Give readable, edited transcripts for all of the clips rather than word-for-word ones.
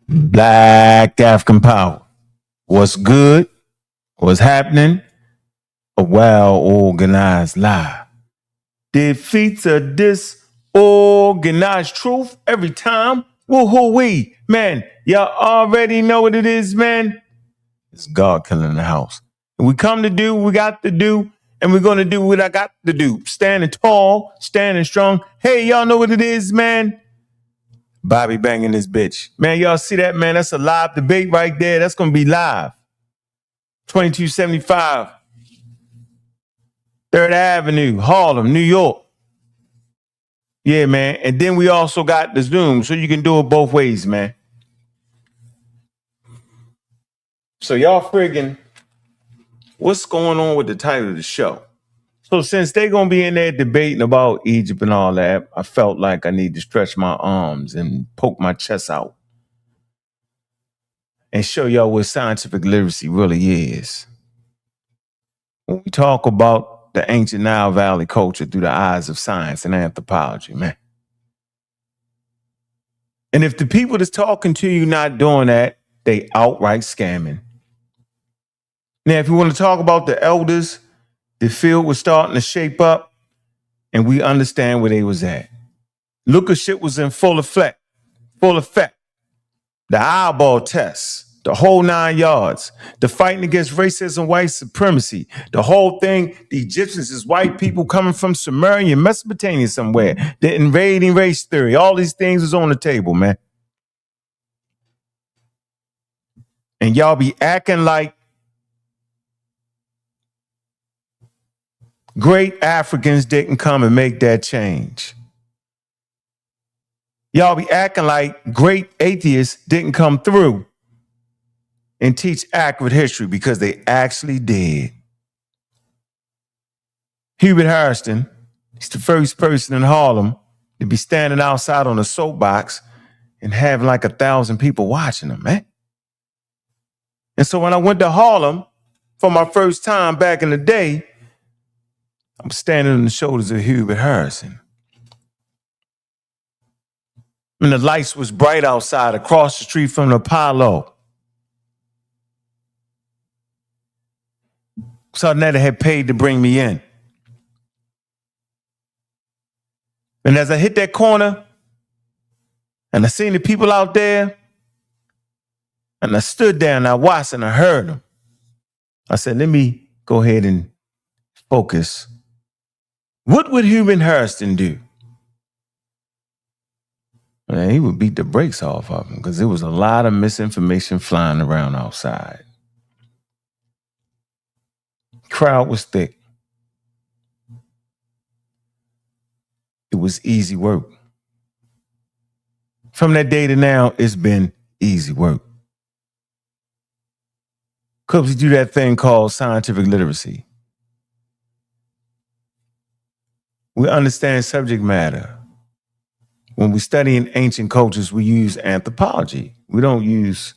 Black African power. What's good? What's happening? A well-organized lie. Defeats a disorganized truth every time. Woo-hoo-wee. Man, y'all already know what it is, man. It's God killing the house. And we come to do what we got to do, and we're going to do what I got to do. Standing tall, standing strong. Hey, y'all know what it is, man. Bobby banging this bitch. Man, y'all see that, man? That's a live debate right there. That's going to be live. 2275 3rd Avenue, Harlem, New York. Yeah, man. And then we also got the Zoom, so you can do it both ways, man. So y'all friggin', what's going on with the title of the show? So since they're going to be in there debating about Egypt and all that, I felt like I need to stretch my arms and poke my chest out and show y'all what scientific literacy really is. When we talk about the ancient Nile Valley culture through the eyes of science and anthropology, man. And if the people that's talking to you not doing that, they outright scamming. Now, if you want to talk about the elders, the field was starting to shape up, and we understand where they was at. Looker shit was in full effect. The eyeball test, the whole 9 yards, the fighting against racism, white supremacy, the whole thing. The Egyptians is white people coming from Sumeria, Mesopotamia somewhere. The invading race theory, all these things was on the table, man. And y'all be acting like great Africans didn't come and make that change. Y'all be acting like great atheists didn't come through and teach accurate history, because they actually did. Hubert Harrison, he's the first person in Harlem to be standing outside on a soapbox and having like 1,000 people watching him, man. And so when I went to Harlem for my first time back in the day, I'm standing on the shoulders of Hubert Harrison. And the lights was bright outside across the street from the Apollo. Sarnetta had paid to bring me in. And as I hit that corner, and I seen the people out there, and I stood there and I watched and I heard them, I said, let me go ahead and focus. What would Hubert Harrison do? Man, he would beat the brakes off of him, because there was a lot of misinformation flying around outside. Crowd was thick. It was easy work. From that day to now, it's been easy work. Because we do that thing called scientific literacy. We understand subject matter. When we study in ancient cultures, we use anthropology. We don't use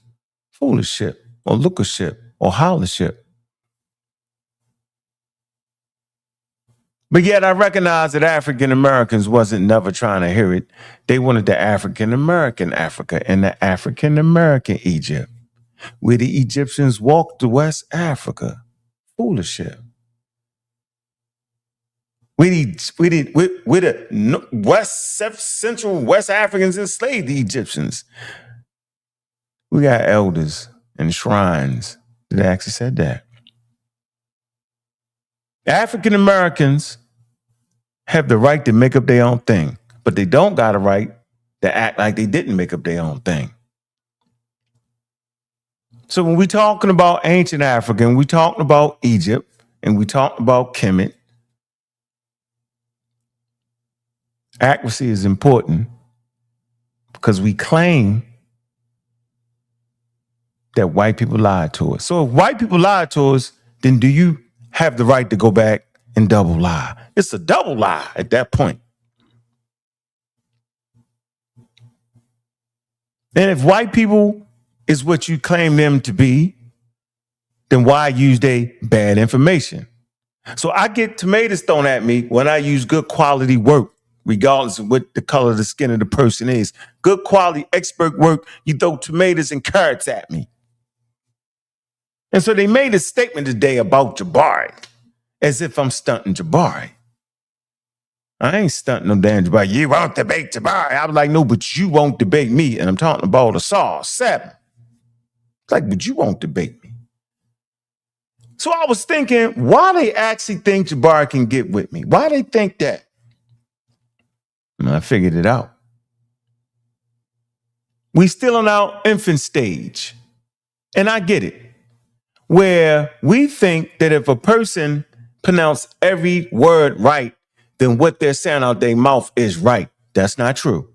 foolishship or lookership or howlership. But yet I recognize that African Americans wasn't never trying to hear it. They wanted the African American Africa and the African American Egypt, where the Egyptians walked to West Africa. Foolishship. We the Central West Africans enslaved the Egyptians. We got elders and shrines that actually said that. African Americans have the right to make up their own thing, but they don't got a right to act like they didn't make up their own thing. So when we talking about ancient Africa, and we talking about Egypt, and we talking about Kemet, accuracy is important, because we claim that white people lied to us. So if white people lied to us, then do you have the right to go back and double lie? It's a double lie at that point. And if white people is what you claim them to be, then why use they bad information? So I get tomatoes thrown at me when I use good quality work regardless of what the color of the skin of the person is. Good quality expert work. You throw tomatoes and carrots at me. And so they made a statement today about Jabari, as if I'm stunting Jabari. I ain't stunting no damn Jabari. You won't debate Jabari. I was like, no, but you won't debate me. And I'm talking about a Saw 7. It's like, but you won't debate me. So I was thinking, why they actually think Jabari can get with me? Why they think that? And I figured it out. We still in our infant stage. And I get it. Where we think that if a person pronounce every word right, then what they're saying out their mouth is right. That's not true.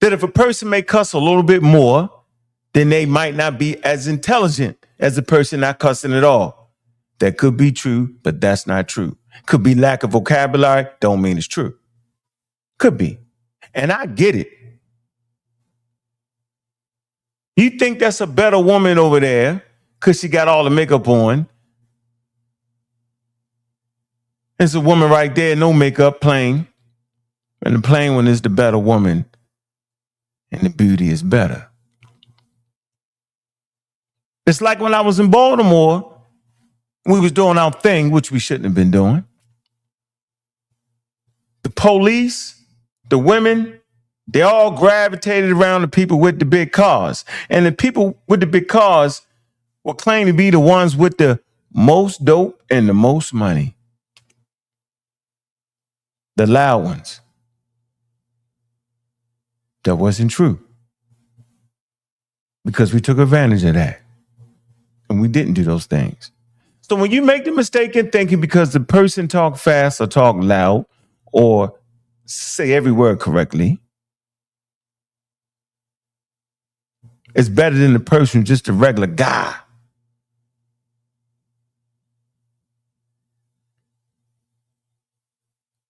That if a person may cuss a little bit more, then they might not be as intelligent as a person not cussing at all. That could be true, but that's not true. Could be lack of vocabulary, don't mean it's true. Could be. And I get it. You think that's a better woman over there because she got all the makeup on. There's a woman right there, no makeup, plain. And the plain one is the better woman. And the beauty is better. It's like when I was in Baltimore, we was doing our thing, which we shouldn't have been doing. The police, the women, they all gravitated around the people with the big cars. And the people with the big cars will claim to be the ones with the most dope and the most money. The loud ones. That wasn't true. Because we took advantage of that. And we didn't do those things. So when you make the mistake in thinking because the person talk fast or talk loud or say every word correctly, it's better than the person who's just a regular guy.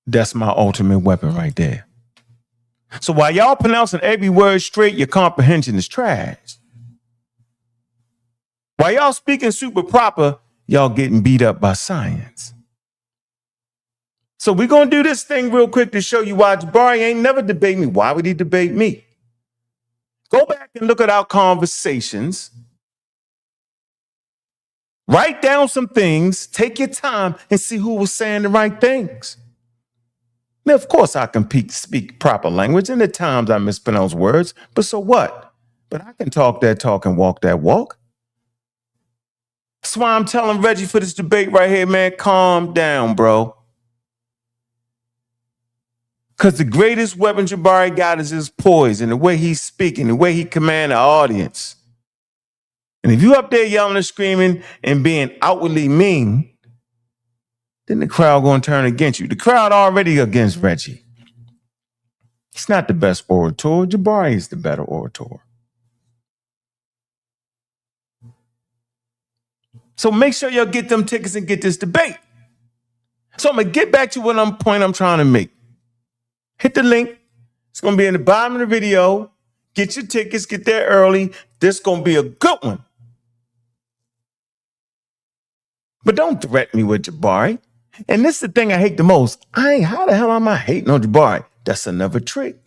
That's my ultimate weapon right there. So while y'all pronouncing every word straight, your comprehension is trash. While y'all speaking super proper, y'all getting beat up by science. So we're going to do this thing real quick to show you why Jabari ain't never debate me. Why would he debate me? Go back and look at our conversations. Write down some things. Take your time and see who was saying the right things. Now, of course, I can speak proper language, and at times I mispronounce words, but so what? But I can talk that talk and walk that walk. That's why I'm telling Reggie for this debate right here, man, calm down, bro. Because the greatest weapon Jabari got is his poise and the way he's speaking, the way he commands the audience. And if you up there yelling and screaming and being outwardly mean, then the crowd going to turn against you. The crowd already against Reggie. He's not the best orator. Jabari is the better orator. So make sure y'all get them tickets and get this debate. So I'm going to get back to what point I'm trying to make. Hit the link. It's going to be in the bottom of the video. Get your tickets. Get there early. This is going to be a good one. But don't threaten me with Jabari. And this is the thing I hate the most. How the hell am I hating on Jabari? That's another trick.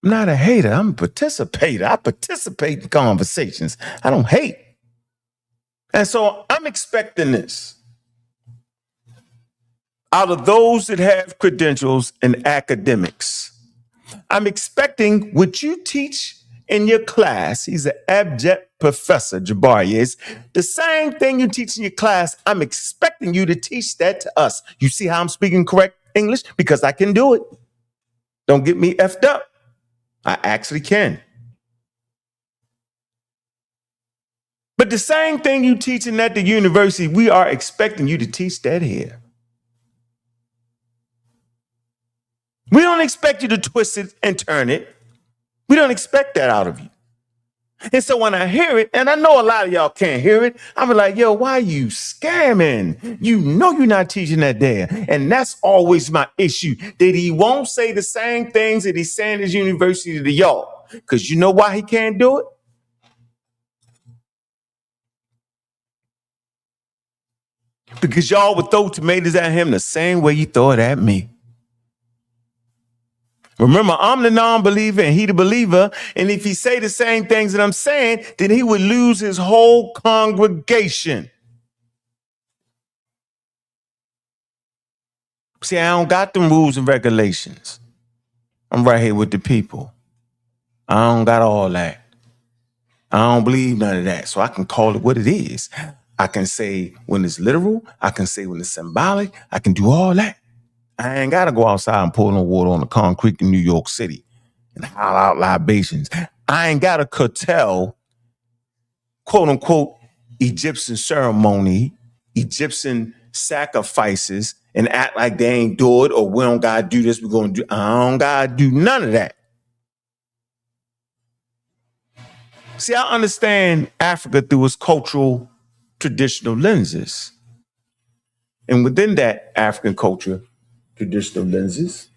I'm not a hater. I'm a participator. I participate in conversations. I don't hate. And so I'm expecting this. Out of those that have credentials in academics, I'm expecting what you teach in your class. He's an abject professor, Jabari is. The same thing you teach in your class, I'm expecting you to teach that to us. You see how I'm speaking correct English? Because I can do it. Don't get me effed up. I actually can. But the same thing you teaching at the university, we are expecting you to teach that here. We don't expect you to twist it and turn it. We don't expect that out of you. And so when I hear it, and I know a lot of y'all can't hear it, I'm like, yo, why you scamming? You know you're not teaching that there. And that's always my issue, that he won't say the same things that he's saying at his university to y'all. Because you know why he can't do it? Because y'all would throw tomatoes at him the same way you throw it at me. Remember, I'm the non-believer and he the believer. And if he say the same things that I'm saying, then he would lose his whole congregation. See, I don't got them rules and regulations. I'm right here with the people. I don't got all that. I don't believe none of that. So I can call it what it is. I can say when it's literal. I can say when it's symbolic. I can do all that. I ain't got to go outside and pour no water on the concrete in New York City and howl out libations. I ain't got to curtail, quote unquote, Egyptian ceremony, Egyptian sacrifices, and act like they ain't do it or we don't got to do this. We're going to do. I don't got to do none of that. See, I understand Africa through its cultural, traditional lenses. And within that African culture, traditional lenses,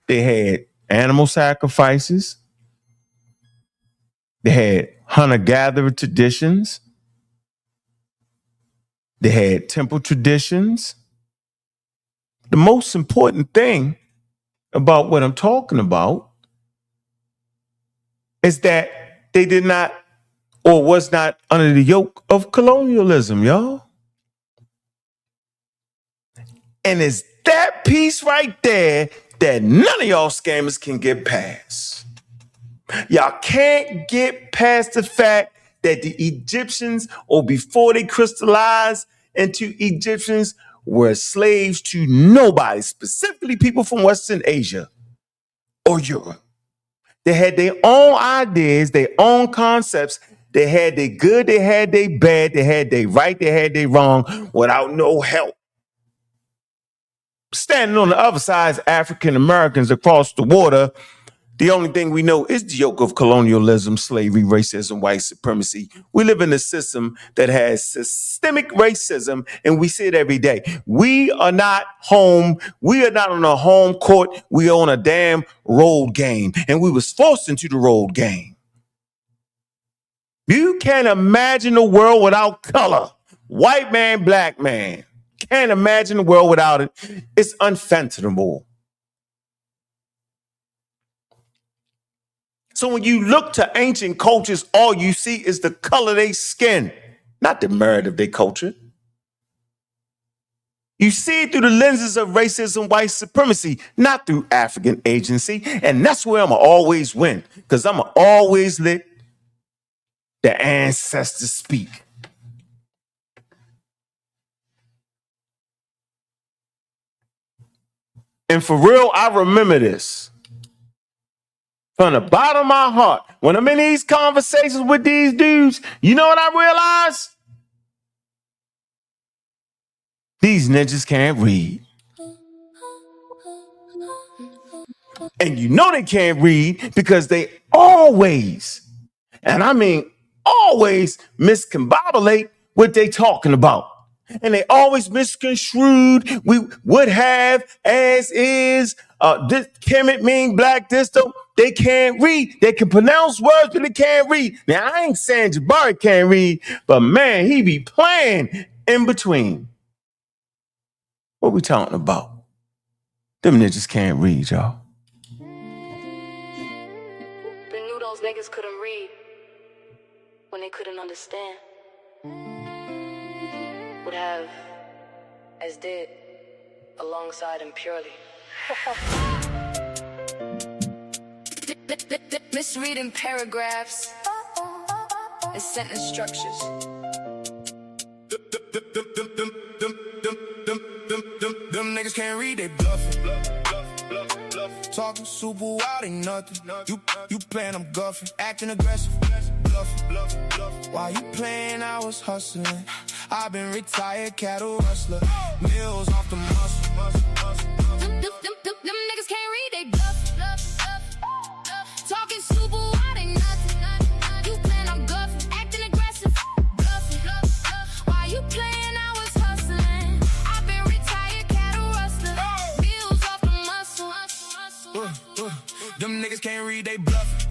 they had animal sacrifices. They had hunter-gatherer traditions. They had temple traditions. The most important thing about what I'm talking about is that they did not or was not under the yoke of colonialism, y'all. And it's that piece right there that none of y'all scammers can get past. Y'all can't get past the fact that the Egyptians, or before they crystallized into Egyptians, were slaves to nobody, specifically people from Western Asia or Europe. They had their own ideas, their own concepts. They had their good, they had their bad, they had their right, they had their wrong, without no help. Standing on the other side, African Americans across the water, the only thing we know is the yoke of colonialism, slavery, racism, white supremacy. We live in a system that has systemic racism, and we see it every day. We are not home. We are not on a home court. We are on a damn road game, and we was forced into the road game. You can't imagine a world without color. White man, black man. Can't imagine a world without it. It's unfathomable. So when you look to ancient cultures, all you see is the color of their skin, not the merit of their culture. You see it through the lenses of racism, white supremacy, not through African agency. And that's where I'm always win, because I'm always let the ancestors speak. And for real, I remember this. From the bottom of my heart, when I'm in these conversations with these dudes, you know what I realize? These ninjas can't read. And you know they can't read because they always, and I mean always, miscombobulate what they talking about. And they always misconstrued. We would have, as is, this can it mean black, this though? They can't read. They can pronounce words, but they can't read. Now, I ain't saying Jabari can't read, but man, he be playing in between. What we talking about? Them niggas can't read, y'all. They knew those niggas couldn't read when they couldn't understand. Would have, as did, alongside him purely. Misreading paragraphs and sentence structures. Them niggas can't read, they bluffing. Talking super wild, ain't nothing. You playing, I'm guffing. Acting aggressive, bluffing. While you playing, I was hustling. I've been retired cattle rustler. Mills off the muscle. Them niggas can't read, they bluff. Talking super wild, ain't nothing. You playing, I'm guffing. Acting aggressive, bluffing. While you playing, I was hustling. I've been retired cattle rustler. Bills off the muscle. Them niggas can't read, they bluffing.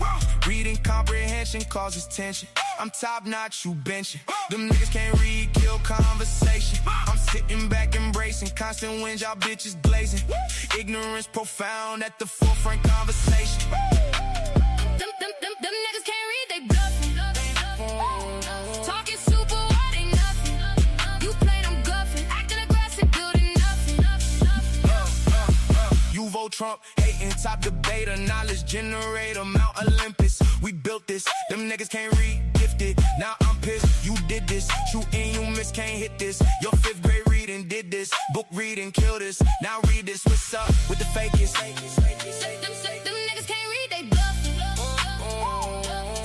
Reading comprehension causes tension. I'm top notch, you benching. Them niggas can't read, kill conversation. I'm sitting back embracing constant winds, y'all bitches glazing. Ignorance profound at the forefront conversation. Them niggas can't read, they bluffing. Talking super hard, ain't nothing. You play them guffing, acting aggressive, building nothing. You vote Trump, hating, top debater, knowledge generator, Mount Olympus. We built this, them niggas can't read, gifted. Now I'm pissed, you did this. Shooting, you miss, can't hit this. Your 5th grade reading did this. Book reading, kill this. Now read this, what's up with the fakest? Them niggas can't read, they bluffing.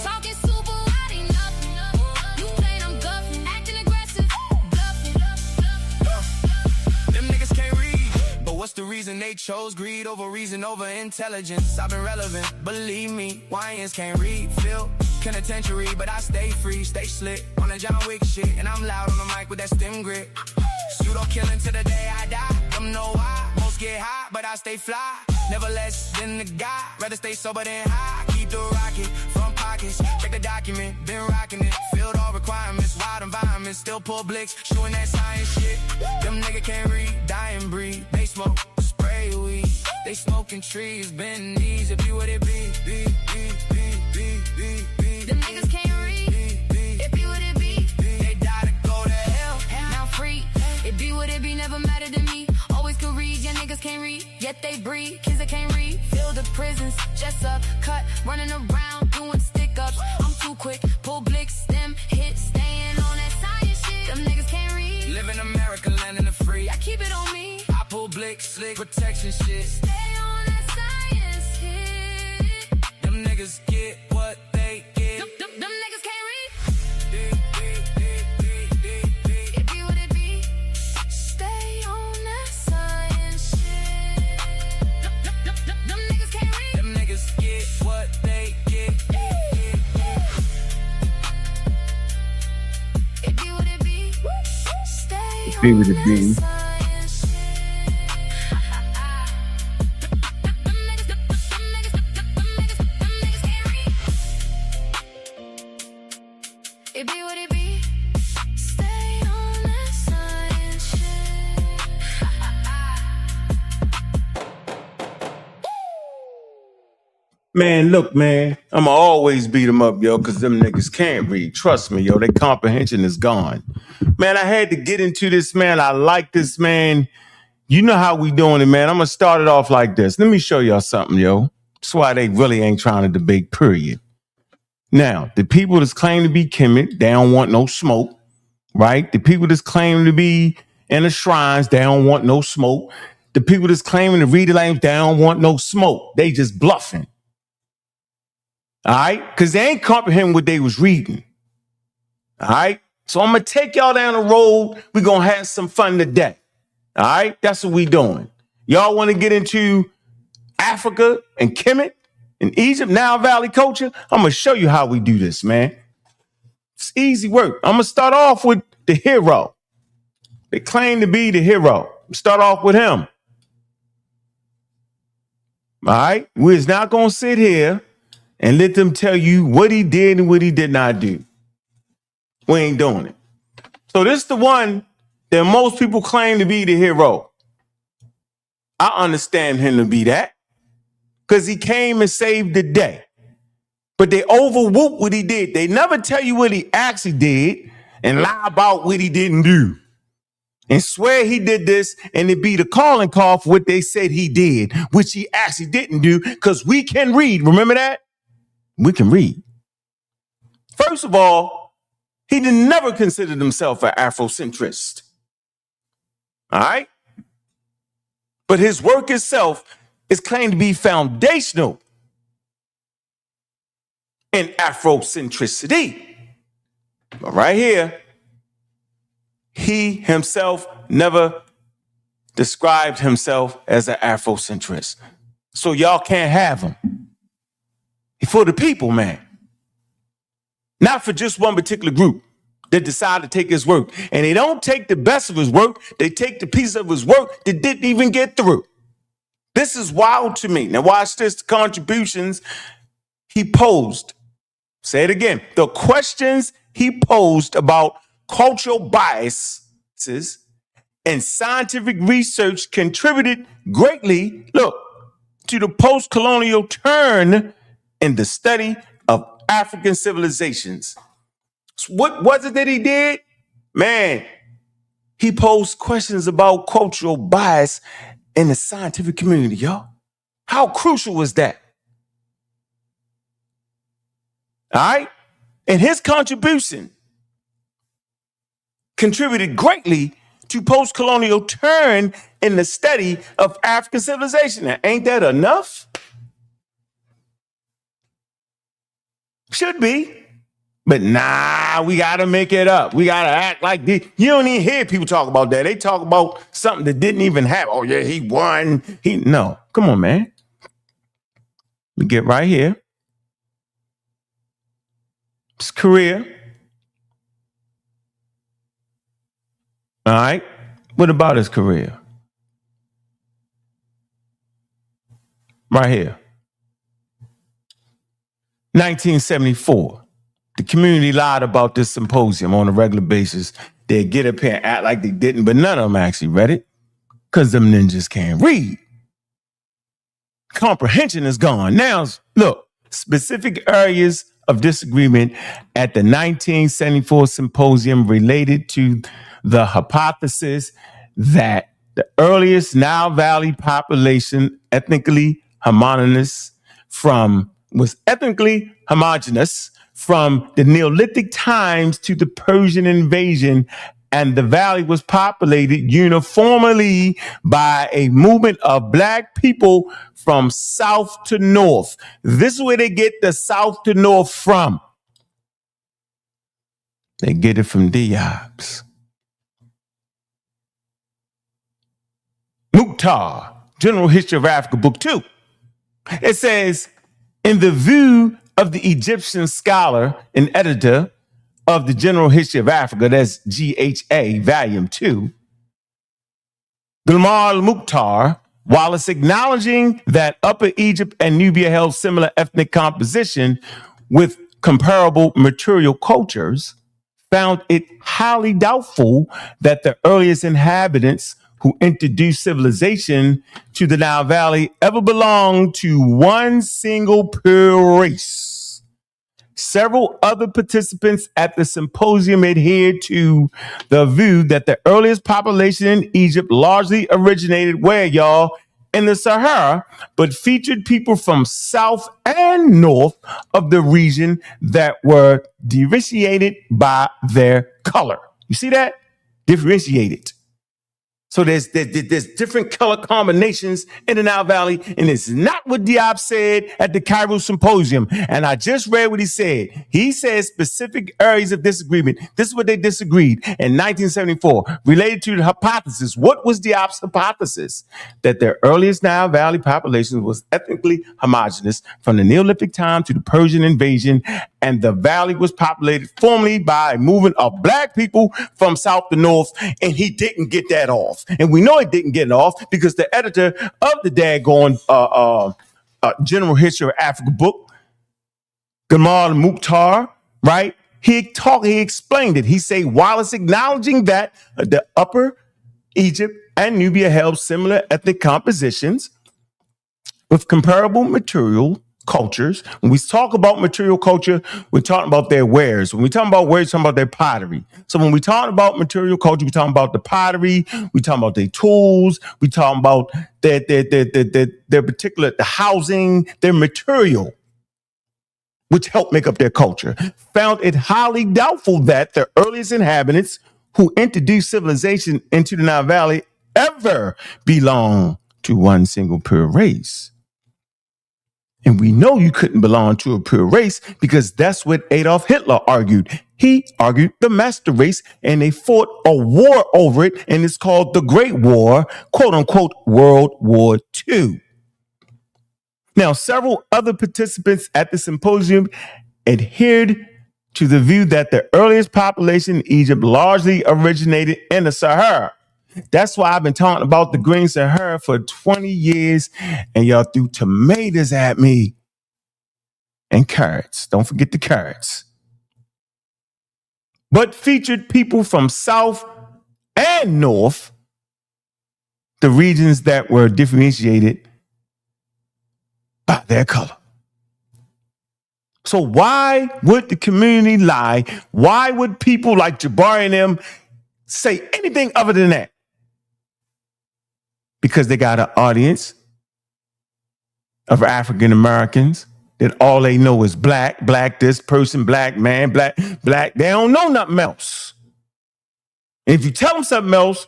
Talking super hard, ain't nothing. You play them guffing, acting aggressive, bluffing. Them niggas can't read. But what's the reason they chose greed over reason over intelligence? I've been relevant, believe me. Lions can't read, feel penitentiary, but I stay free, stay slick on the John Wick shit, and I'm loud on the mic with that stem grip. Pseudo killing till the day I die. Them know why. Most get high, but I stay fly. Never less than the guy. Rather stay sober than high. Keep the rocket from pockets. Check the document, been rocking it. Filled all requirements, wild environments. Still pull blicks, shooting that science shit. Them nigga can't read, die and breathe. They smoke, spray weed. They smoking trees, bend knees. It be what it be. Them niggas can't read, it be what it be. They die to go to hell. Now free, it be what it be, never mattered to me. Always could read, yeah niggas can't read, yet they breed. Kids that can't read, fill the prisons, just up, cut, running around, doing stick-ups. I'm too quick, pull blicks, stem, hit, staying on that science shit. Them niggas can't read, Live in America, land in the free. I keep it on me. I pull blick, slick, protection shit. Stay on that science shit. Them niggas get what they get. Them niggas can't read, it be what it be. Stay on that science shit. Them niggas can't read, Them niggas get what they get. it be what it be. Stay be on what it that be. science shit. Them niggas can't read, it be what it be. Stay on that science shit. Man, look, man, I'ma always beat them up, yo, because them niggas can't read. Trust me, yo, their comprehension is gone. Man, I had to get into this, man. I like this, man. You know how we doing it, man. I'm gonna start it off like this. Let me show y'all something, yo. That's why they really ain't trying to debate, period. Now, the people that's claim to be Kemet, they don't want no smoke, right? The people that's claiming to be in the shrines, they don't want no smoke. The people that's claiming to read the language, they don't want no smoke. They just bluffing. All right? Because they ain't comprehending what they was reading. All right? So I'm going to take y'all down the road. We're going to have some fun today. All right? That's what we doing. Y'all want to get into Africa and Kemet and Egypt, Nile Valley culture? I'm going to show you how we do this, man. It's easy work. I'm going to start off with the hero. They claim to be the hero. Start off with him. All right? We're not going to sit here and let them tell you what he did and what he did not do. We ain't doing it. So this is the one that most people claim to be the hero. I understand him to be that because he came and saved the day. But they overwhoop what he did. They never tell you what he actually did and lie about what he didn't do and swear he did this, and it be the calling call for what they said he did, which he actually didn't do, because we can read. Remember that? We can read. First of all, he never considered himself an Afrocentrist. All right? But his work itself is claimed to be foundational in Afrocentricity. But right here, he himself never described himself as an Afrocentrist. So y'all can't have him. He's for the people, man. Not for just one particular group that decided to take his work. And they don't take the best of his work. They take the piece of his work that didn't even get through. This is wild to me. Now watch this, the contributions he posed. Say it again. The questions he posed about cultural biases and scientific research contributed greatly, look, to the post-colonial turn in the study of African civilizations. So what was it that he did? Man, he posed questions about cultural bias in the scientific community, y'all. How crucial was that? All right? And his contribution contributed greatly to post-colonial turn in the study of African civilization. Now, ain't that enough? Should be. But nah, we got to make it up. We got to act like this. You don't even hear people talk about that. They talk about something that didn't even happen. Oh, yeah, he won. No. Come on, man. We get right here. His career. All right. What about his career? Right here. 1974. The community lied about this symposium on a regular basis. They'd get up here and act like they didn't, but none of them actually read it because them ninjas can't read. Comprehension is gone. Now, look, specific areas of disagreement at the 1974 symposium related to the hypothesis that the earliest Nile Valley population was ethnically homogeneous from the Neolithic times to the Persian invasion, and the valley was populated uniformly by a movement of black people from south to north. This is where they get the south to north from. They get it from Diabs. Mukhtar, General History of Africa, Book 2. It says, in the view of the Egyptian scholar and editor of the General History of Africa, that's GHA, Volume 2, Gulmar Mukhtar, while it's acknowledging that Upper Egypt and Nubia held similar ethnic composition with comparable material cultures, found it highly doubtful that the earliest inhabitants who introduced civilization to the Nile Valley ever belonged to one single pure race. Several other participants at the symposium adhered to the view that the earliest population in Egypt largely originated where, y'all? In the Sahara, but featured people from south and north of the region that were differentiated by their color. You see that? Differentiated. So there's different color combinations in the Nile Valley, and it's not what Diop said at the Cairo Symposium. And I just read what he said. He said specific areas of disagreement. This is what they disagreed in 1974 related to the hypothesis. What was Diop's hypothesis? That the earliest Nile Valley population was ethnically homogeneous from the Neolithic time to the Persian invasion, and the valley was populated formerly by a movement of black people from south to north, and he didn't get that off. And we know he didn't get it off because the editor of the daggone General History of Africa book, Gamal Mukhtar, right? He explained it. He said, while it's acknowledging that the Upper Egypt and Nubia held similar ethnic compositions with comparable material cultures. When we talk about material culture, we're talking about their wares. When we talk about wares, we're talking about their pottery. So when we talk about material culture, we're talking about the pottery, we talking about their tools, we talking about their particular, the housing, their material, which helped make up their culture. Found it highly doubtful that the earliest inhabitants who introduced civilization into the Nile Valley ever belonged to one single pure race. And we know you couldn't belong to a pure race because that's what Adolf Hitler argued. He argued the master race, and they fought a war over it, and it's called the Great War, quote unquote, World War II. Now, several other participants at the symposium adhered to the view that the earliest population in Egypt largely originated in the Sahara. That's why I've been talking about the Green Sahara for 20 years, and y'all threw tomatoes at me and carrots. Don't forget the carrots. But featured people from South and North, the regions that were differentiated by their color. So why would the community lie? Why would people like Jabari and them say anything other than that? Because they got an audience of African Americans that all they know is black, this person, black man, black. They don't know nothing else. And if you tell them something else,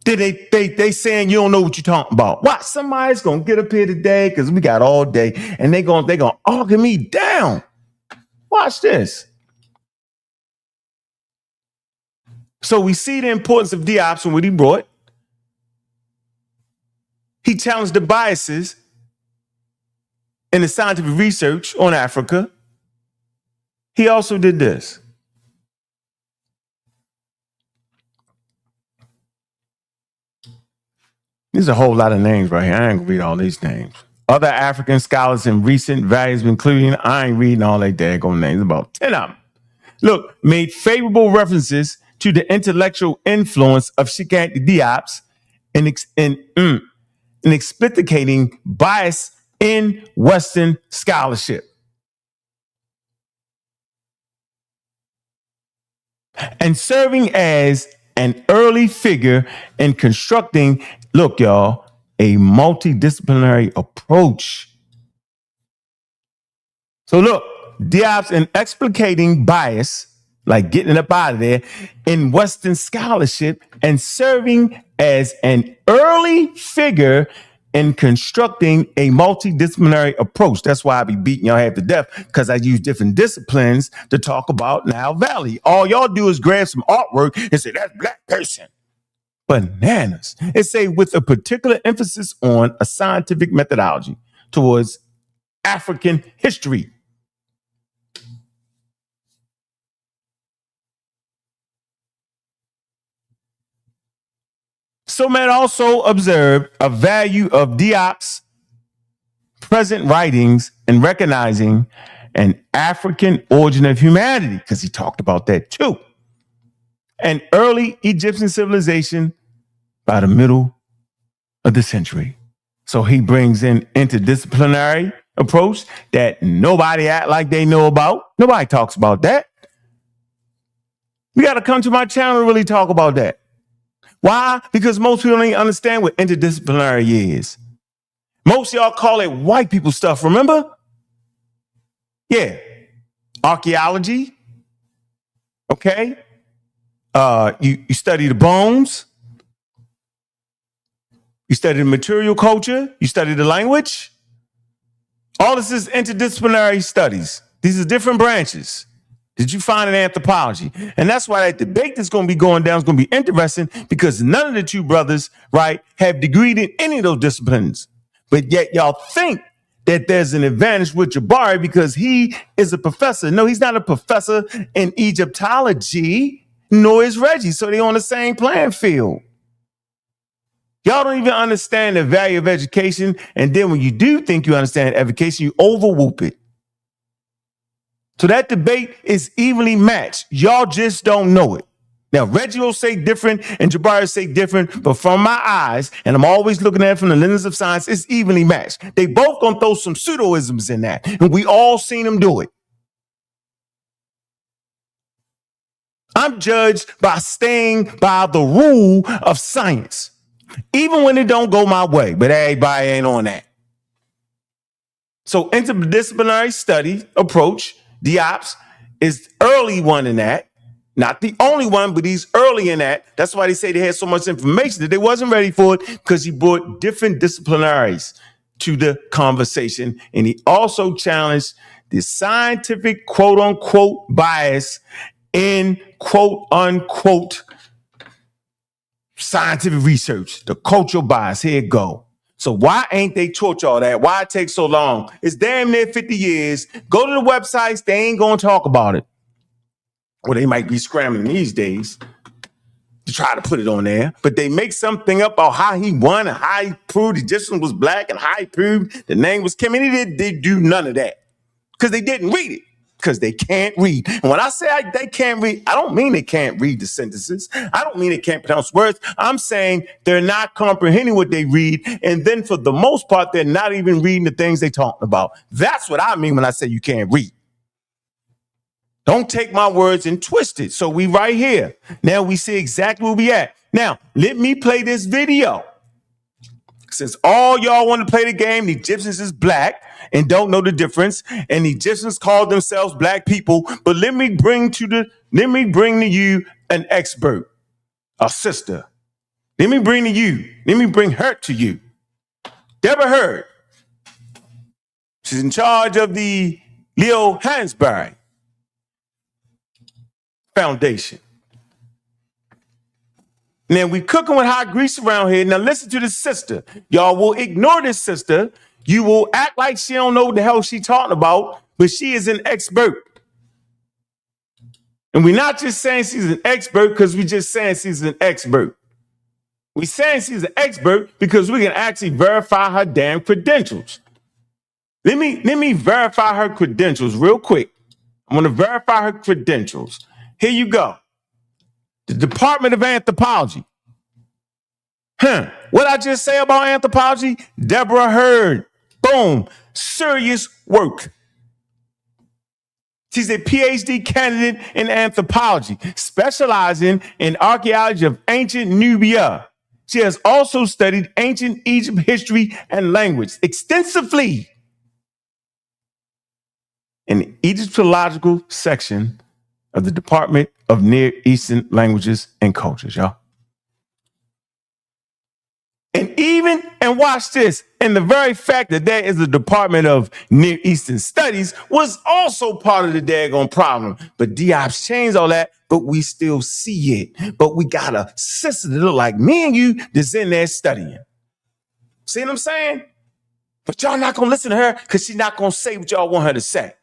then they saying you don't know what you're talking about. Watch, somebody's gonna get up here today because we got all day, and they gonna argue me down. Watch this. So we see the importance of Diop's and what he brought. He challenged the biases in the scientific research on Africa. He also did this. There's a whole lot of names right here. I ain't gonna read all these names. Other African scholars in recent values, including, I ain't reading all their daggone names, about 10 of them. Look, made favorable references to the intellectual influence of Cheikh Anta Diop's in explicating bias in Western scholarship. And serving as an early figure in constructing, look, y'all, a multidisciplinary approach. So look, Diop's in explicating bias, like getting up out of there, in Western scholarship and serving as an early figure in constructing a multidisciplinary approach. That's why I be beating y'all half to death, because I use different disciplines to talk about Nile Valley. All y'all do is grab some artwork and say, that's black person. Bananas. It say with a particular emphasis on a scientific methodology towards African history. So man also observed a value of Diop's present writings in recognizing an African origin of humanity, because he talked about that too. An early Egyptian civilization by the middle of the century. So he brings in interdisciplinary approach that nobody act like they know about. Nobody talks about that. We got to come to my channel to really talk about that. Why? Because most people don't even understand what interdisciplinary is. Most of y'all call it white people stuff, remember? Yeah. Archaeology. Okay. You study the bones. You study the material culture. You study the language. All this is interdisciplinary studies. These are different branches. Did you find in anthropology? And that's why that debate that's going to be going down is going to be interesting, because none of the two brothers, right, have degreed in any of those disciplines. But yet y'all think that there's an advantage with Jabari because he is a professor. No, he's not a professor in Egyptology, nor is Reggie. So they're on the same playing field. Y'all don't even understand the value of education. And then when you do think you understand education, you overwhoop it. So that debate is evenly matched. Y'all just don't know it. Now, Reggie will say different and Jabari will say different, but from my eyes, and I'm always looking at it from the lens of science, it's evenly matched. They both gonna throw some pseudoisms in that, and we all seen them do it. I'm judged by staying by the rule of science, even when it don't go my way, but everybody ain't on that. So interdisciplinary study approach, Diop's, is early one in that. Not the only one, but he's early in that. That's why they say they had so much information that they wasn't ready for it, because he brought different disciplinaries to the conversation. And he also challenged the scientific quote unquote bias in quote unquote scientific research, the cultural bias. Here it go. So why ain't they taught y'all that? Why it takes so long? It's damn near 50 years. Go to the websites. They ain't going to talk about it. Well, they might be scrambling these days. to try to put it on there, but they make something up about how he won and how he proved the Egyptian was black and how he proved the name was Kim. And they do none of that because they didn't read it, because they can't read. And when I say they can't read, I don't mean they can't read the sentences. I don't mean they can't pronounce words. I'm saying they're not comprehending what they read. And then for the most part, they're not even reading the things they're talking about. That's what I mean when I say you can't read. Don't take my words and twist it. So we right here. Now we see exactly where we at. Now, let me play this video. Since all y'all want to play the game, the Egyptians is black and don't know the difference, and the Egyptians call themselves black people. But let me bring to you an expert, a sister. Let me bring her to you. Deborah Hurd. She's in charge of the Leo Hansberry Foundation. Now we cooking with hot grease around here. Now listen to this sister. Y'all will ignore this sister. You will act like she don't know what the hell she talking about, but she is an expert. And we're not just saying she's an expert because we're just saying she's an expert. We're saying she's an expert because we can actually verify her damn credentials. Let me verify her credentials real quick. I'm going to verify her credentials. Here you go. The Department of Anthropology. What I just say about anthropology? Deborah Hurd. Boom. Serious work. She's a PhD candidate in anthropology, specializing in archaeology of ancient Nubia. She has also studied ancient Egypt history and language extensively in the Egyptological section of the Department of Near Eastern Languages and Cultures, y'all. And watch this, and the very fact that there is a Department of Near Eastern Studies was also part of the daggone problem. But Diop's changed all that, but we still see it. But we got a sister that look like me and you that's in there studying. See what I'm saying? But y'all not going to listen to her because she's not going to say what y'all want her to say.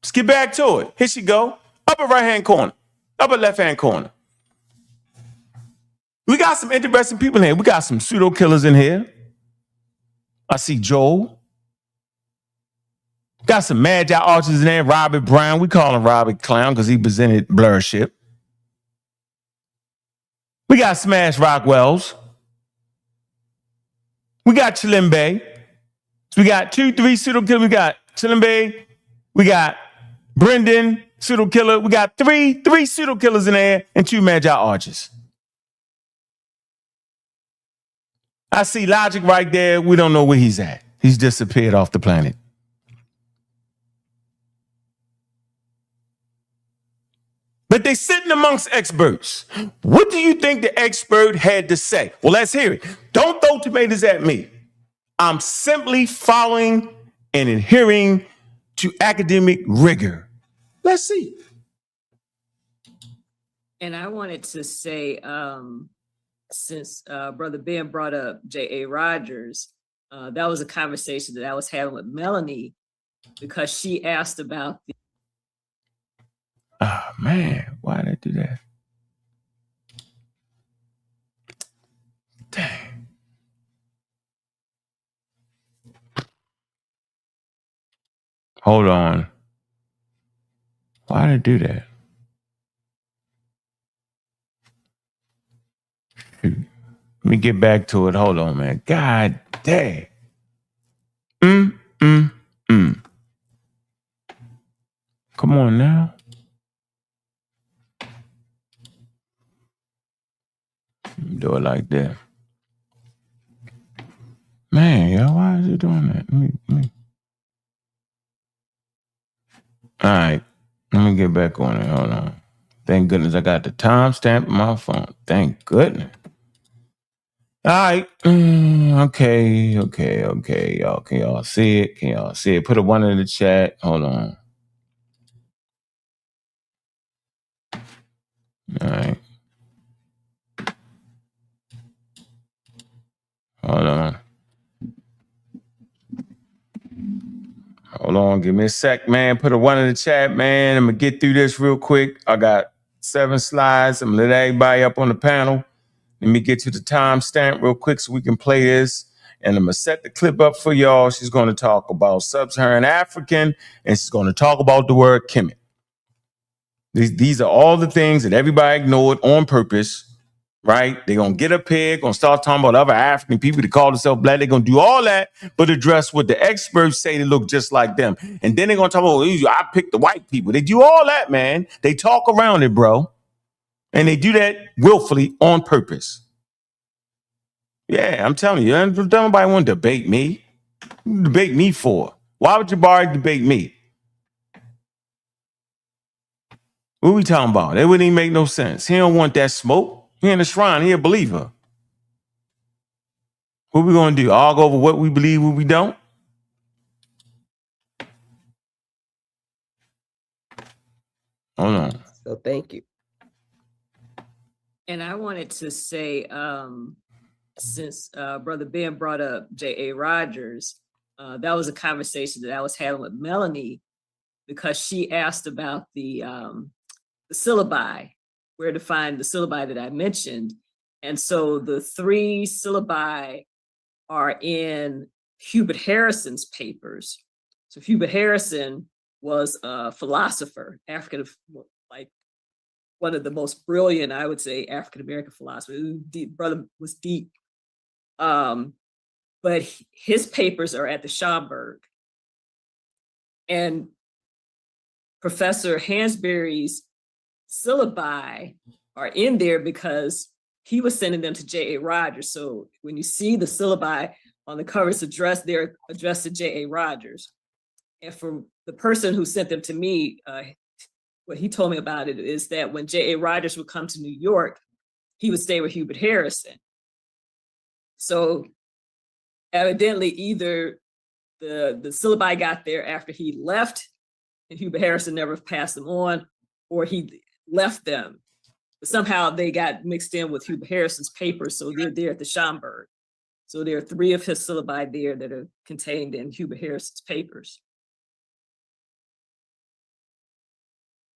Let's get back to it. Here she go. Upper right-hand corner. Upper left-hand corner. We got some interesting people in here. We got some pseudo killers in here. I see Joel. Got some Magi archers in there. Robert Brown. We call him Robert Clown because he presented blurship. We got Smash Rockwells. We got Chilimbe. So we got 2-3 pseudo killers. We got Chilimbe. We got Brendan, pseudo killer. We got three pseudo killers in there and 2 Magi archers. I see Logic right there. We don't know where he's at. He's disappeared off the planet. But they sitting amongst experts. What do you think the expert had to say? Well, let's hear it. Don't throw tomatoes at me. I'm simply following and adhering to academic rigor. Let's see. And I wanted to say, since Brother Ben brought up J.A. Rogers, that was a conversation that I was having with Melanie because she asked about the. Oh, man, why did I do that? Dang. Hold on. Why did I do that? Let me get back to it. Hold on, man. God dang. Come on now. Do it like that. Man, yo, why is it doing that? Let me. All right. Let me get back on it. Hold on. Thank goodness I got the timestamp on my phone. Thank goodness. All right. Okay. Y'all, can y'all see it? Can y'all see it? Put a 1 in the chat. Hold on. All right. Hold on, give me a sec, man. Put a 1 in the chat, man. I'm gonna get through this real quick. I got 7 slides. I'm gonna let everybody up on the panel. Let me get to the timestamp real quick so we can play this. And I'm gonna set the clip up for y'all. She's gonna talk about sub-Saharan African, and she's gonna talk about the word Kemet. These are all the things that everybody ignored on purpose. Right? They're going to get up here, going to start talking about other African people that call themselves black. They're going to do all that, but address what the experts say they look just like them. And then they're going to talk about, I picked the white people. They do all that, man. They talk around it, bro. And they do that willfully on purpose. Yeah, I'm telling you, don't nobody want to debate me. Debate me for? Why would Jabari debate me? What are we talking about? That wouldn't even make no sense. He don't want that smoke. He in the shrine. He a believer. What we going to do? Argue over what we believe, what we don't? Hold on. So thank you. And I wanted to say, since Brother Ben brought up J.A. Rogers, that was a conversation that I was having with Melanie because she asked about the syllabi, where to find the syllabi that I mentioned. And so the 3 syllabi are in Hubert Harrison's papers. So Hubert Harrison was a philosopher, African, like one of the most brilliant, I would say, African-American philosophers. Brother was deep. But his papers are at the Schomburg. And Professor Hansberry's syllabi are in there because he was sending them to J.A. Rogers. So when you see the syllabi on the covers addressed, they're addressed to J.A. Rogers. And for the person who sent them to me, what he told me about it is that when J.A. Rogers would come to New York, he would stay with Hubert Harrison. So evidently either the syllabi got there after he left and Hubert Harrison never passed them on, or he left them. But somehow they got mixed in with Hubert Harrison's papers, so they're there at the Schomburg. So there are 3 of his syllabi there that are contained in Hubert Harrison's papers.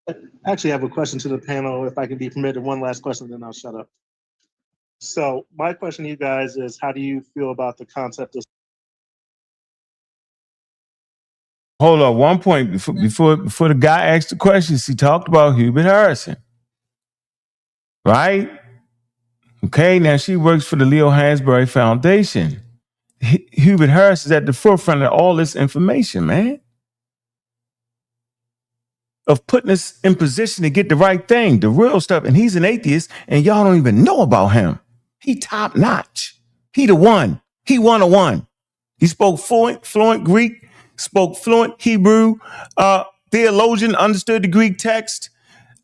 I actually have a question to the panel, if I can be permitted. One last question, then I'll shut up. So my question to you guys is, how do you feel about the concept of... Hold on, one point before the guy asked the questions, he talked about Hubert Harrison. Right? Okay, now she works for the Leo Hansberry Foundation. Hubert Harris is at the forefront of all this information, man. Of putting us in position to get the right thing, the real stuff. And he's an atheist, and y'all don't even know about him. He top notch. He the one. He 101. He spoke fluent Greek, spoke fluent Hebrew, theologian, understood the Greek text,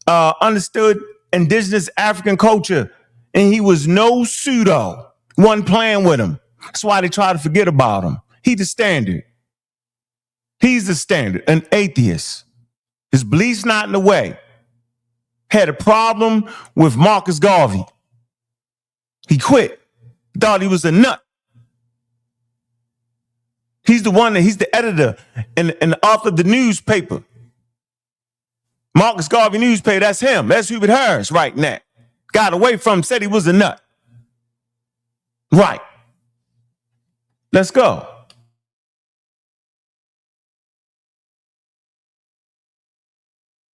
understood indigenous African culture. And he was no pseudo. One playing with him. That's why they try to forget about him. He the standard. He's the standard, an atheist. His beliefs not in the way. Had a problem with Marcus Garvey. He quit. Thought he was a nut. He's the editor and the author of the newspaper. Marcus Garvey newspaper, that's him. That's Hubert Harris right now. Got away from him, said he was a nut. Right. Let's go.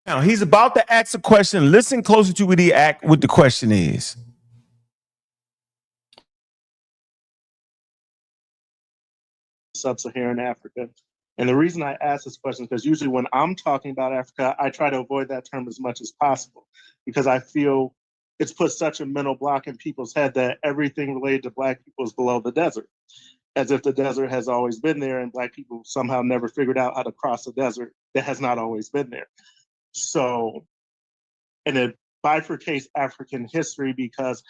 Now, he's about to ask a question. Listen closer to what the question is. Sub-Saharan Africa. And the reason I ask this question is because usually when I'm talking about Africa, I try to avoid that term as much as possible because I feel it's put such a mental block in people's head that everything related to Black people is below the desert, as if the desert has always been there and Black people somehow never figured out how to cross the desert that has not always been there. So, and it bifurcates African history because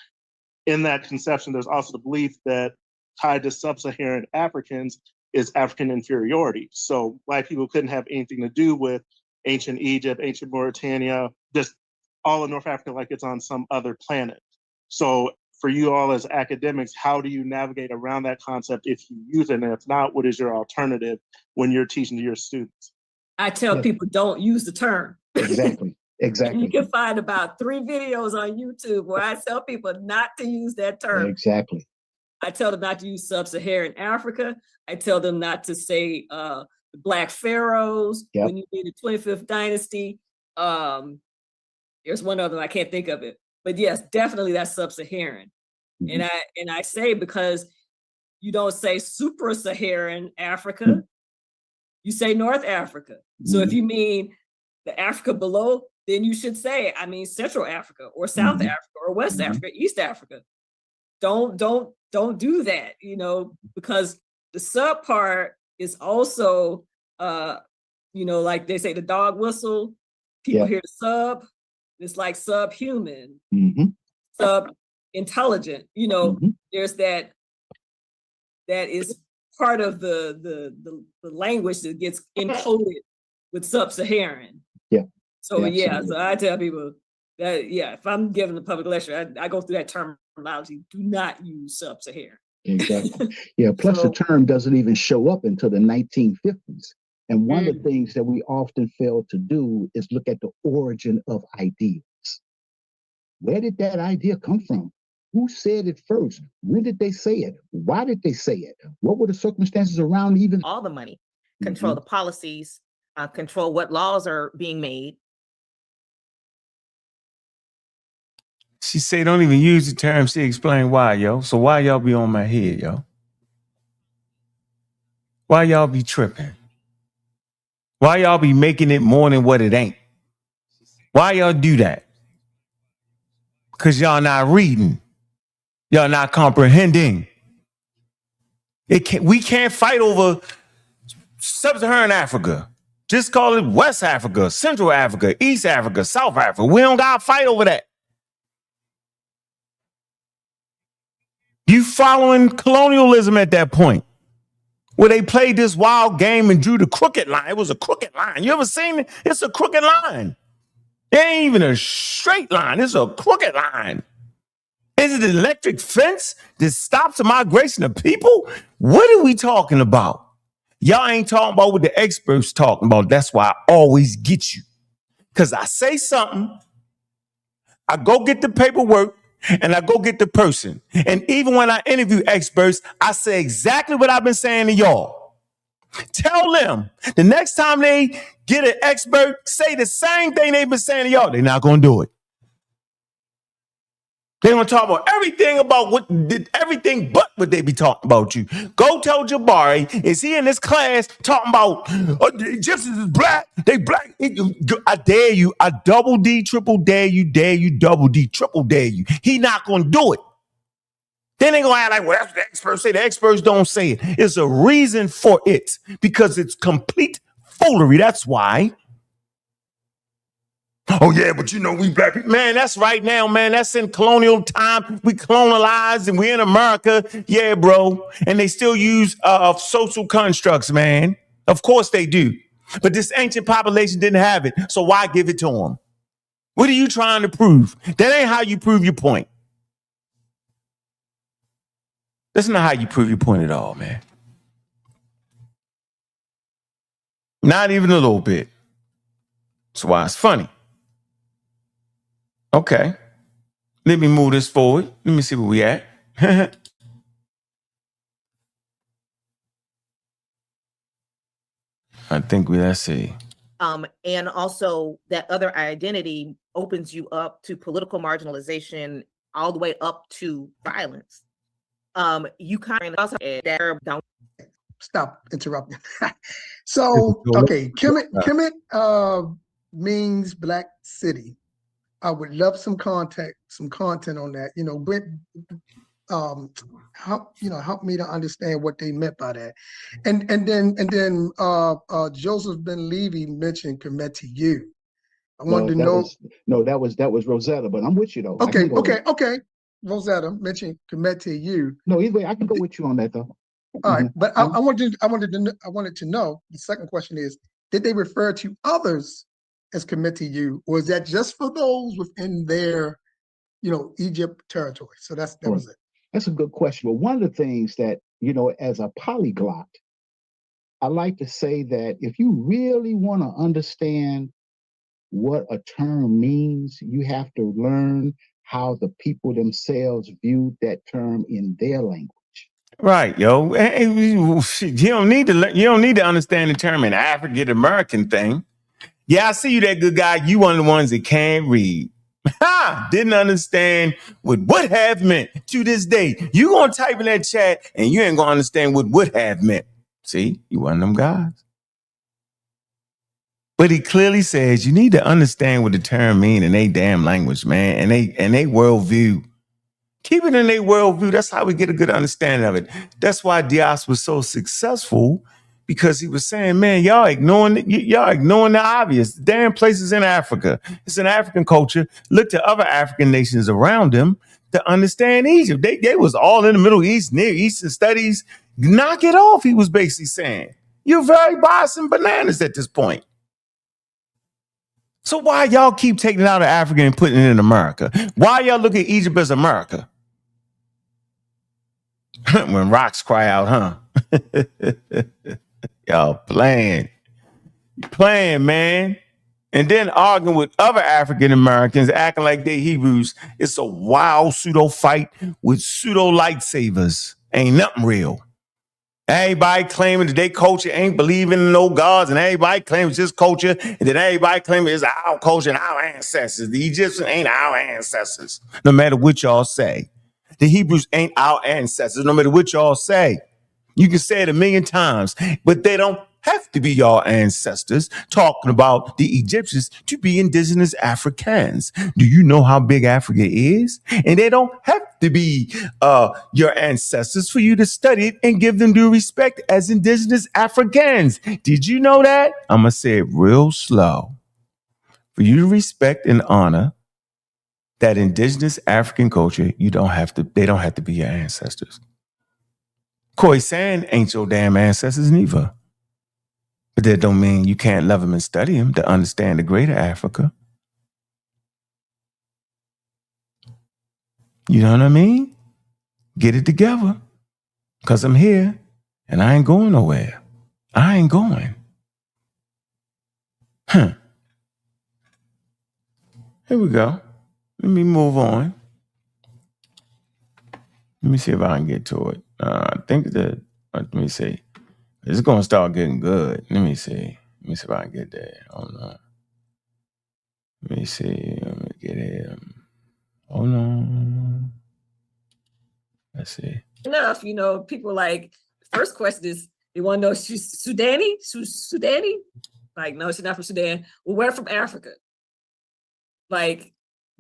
in that conception, there's also the belief that tied to sub-Saharan Africans is African inferiority. So Black people couldn't have anything to do with ancient Egypt, ancient Mauritania, just all of North Africa like it's on some other planet. So for you all as academics, how do you navigate around that concept if you use it? And if not, what is your alternative when you're teaching to your students? I tell people don't use the term. Exactly. Exactly. You can find about 3 videos on YouTube where I tell people not to use that term. Exactly. I tell them not to use sub-Saharan Africa. I tell them not to say the Black Pharaohs when you mean the 25th dynasty. There's one other, I can't think of it. But yes, definitely that's sub-Saharan. Mm-hmm. And I say because you don't say supra-Saharan Africa, you say North Africa. So if you mean the Africa below, then you should say, I mean, Central Africa or South Africa or West Africa, East Africa. Don't do that, you know, because the sub part is also, you know, like they say the dog whistle, people hear the sub, it's like subhuman, sub-intelligent, you know, there's that is part of the language that gets encoded with sub-Saharan. So so I tell people that if I'm giving a public lecture, I go through that terminology. Do not use sub-Saharan. Exactly. Plus the term doesn't even show up until the 1950s. And one of the things that we often fail to do is look at the origin of ideas. Where did that idea come from? Who said it first? When did they say it? Why did they say it? What were the circumstances around even? All the money, control the policies, control what laws are being made. She say don't even use the term. She explain why, yo. So why y'all be on my head, yo? Why y'all be tripping? Why y'all be making it more than what it ain't? Why y'all do that? Because y'all not reading. Y'all not comprehending. We can't fight over sub-Saharan Africa. Just call it West Africa, Central Africa, East Africa, South Africa. We don't got to fight over that. You following colonialism at that point, where they played this wild game and drew the crooked line. It was a crooked line. You ever seen it? It's a crooked line. It ain't even a straight line. It's a crooked line. Is it an electric fence that stops the migration of people? What are we talking about? Y'all ain't talking about what the experts talking about. That's why I always get you. Because I say something, I go get the paperwork, and I go get the person. And even when I interview experts, I say exactly what I've been saying to y'all. Tell them the next time they get an expert, say the same thing they've been saying to y'all. They're not going to do it. They're going to talk about everything but what they be talking about you. Go tell Jabari, is he in this class talking about Egyptians is black? They black. I dare you. I double D, triple dare you, double D, triple dare you. He not going to do it. Then they going to act like, well, that's what the experts say. The experts don't say it. It's a reason for it because it's complete foolery. That's why. Oh, yeah, but you know, we black people. Man, that's right now, man. That's in colonial time. We colonized and we in America. Yeah, bro. And they still use social constructs, man. Of course they do. But this ancient population didn't have it. So why give it to them? What are you trying to prove? That ain't how you prove your point. That's not how you prove your point at all, man. Not even a little bit. That's why it's funny. Okay. Let me move this forward. Let me see where we at. I think let's see. And also that other identity opens you up to political marginalization all the way up to violence. You kind of stop interrupting. So, okay, Kemet means Black City. I would love some content on that. You know, help me to understand what they meant by that. And then Joseph Ben Levy mentioned Kemet U. I wanted to know. That was Rosetta, but I'm with you though. Okay. Rosetta mentioned Kemet U. No, either way, I can go with you on that though. All right, but I wanted to know. The second question is: did they refer to others as Kemet U, or is that just for those within their, Egypt territory. So that was it. That's a good question. But one of the things that, as a polyglot, I like to say that if you really want to understand what a term means, you have to learn how the people themselves view that term in their language. Right, yo. You don't need to understand the term in African American thing. Yeah, I see you, that good guy. You one of the ones that can't read. Didn't understand what would have meant to this day. You gonna type in that chat and you ain't gonna understand what would have meant. See, you one of them guys. But he clearly says you need to understand what the term mean in they damn language, man, and they worldview. Keep it in their worldview. That's how we get a good understanding of it. That's why Dias was so successful, because he was saying, man, y'all ignoring the obvious. The damn places in Africa. It's an African culture. Look to other African nations around them to understand Egypt. They was all in the Middle East, Near Eastern studies. Knock it off, he was basically saying. You're very biased and bananas at this point. So why y'all keep taking it out of Africa and putting it in America? Why y'all look at Egypt as America? When rocks cry out, huh? Y'all playing, man. And then arguing with other African Americans, acting like they Hebrews. It's a wild pseudo fight with pseudo lightsabers. Ain't nothing real. Everybody claiming that their culture ain't believing in no gods, and everybody claiming it's just culture, and then everybody claiming it's our culture and our ancestors. The Egyptians ain't our ancestors, no matter what y'all say. The Hebrews ain't our ancestors, no matter what y'all say. You can say it 1,000,000 times, but they don't have to be your ancestors, talking about the Egyptians to be indigenous Africans. Do you know how big Africa is? And they don't have to be your ancestors for you to study it and give them due respect as indigenous Africans. Did you know that? I'm going to say it real slow. For you to respect and honor that indigenous African culture, they don't have to be your ancestors. Khoisan ain't your damn ancestors neither. But that don't mean you can't love them and study them to understand the greater Africa. You know what I mean? Get it together. Because I'm here and I ain't going nowhere. I ain't going. Here we go. Let me move on. Let me see if I can get to it. I think that, let me see. It's going to start getting good. Let me see. Let me see if I can get there. Hold on. Let me see. Let me get it. Hold on. Let's see. Enough, people like, first question is, they want to know, she's Sudani? Sudani? Like, no, she's not from Sudan. Well, where from Africa? Like,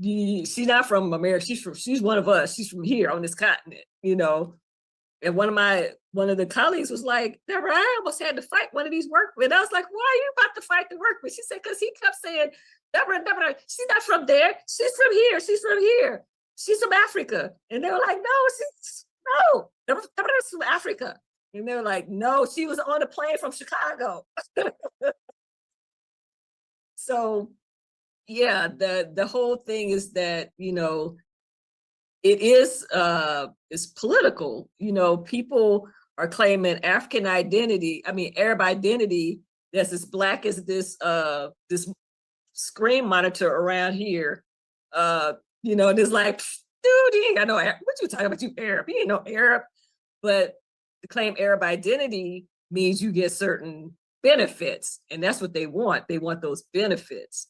she's not from America. She's one of us. She's from here on this continent, And one of the colleagues was like, Deborah, I almost had to fight one of these workmen. I was like, why are you about to fight the workman? She said, because he kept saying, Deborah, she's not from there. She's from here. She's from here. She's from Africa. And they were like, no, Deborah's from Africa. And they were like, no, she was on a plane from Chicago. So, yeah, the whole thing is that, it is it's political. People are claiming African identity. I mean, Arab identity that's as black as this screen monitor around here. And it's like, dude, you ain't got no Arab. What you talking about? You Arab? You ain't no Arab. But to claim Arab identity means you get certain benefits, and that's what they want. They want those benefits.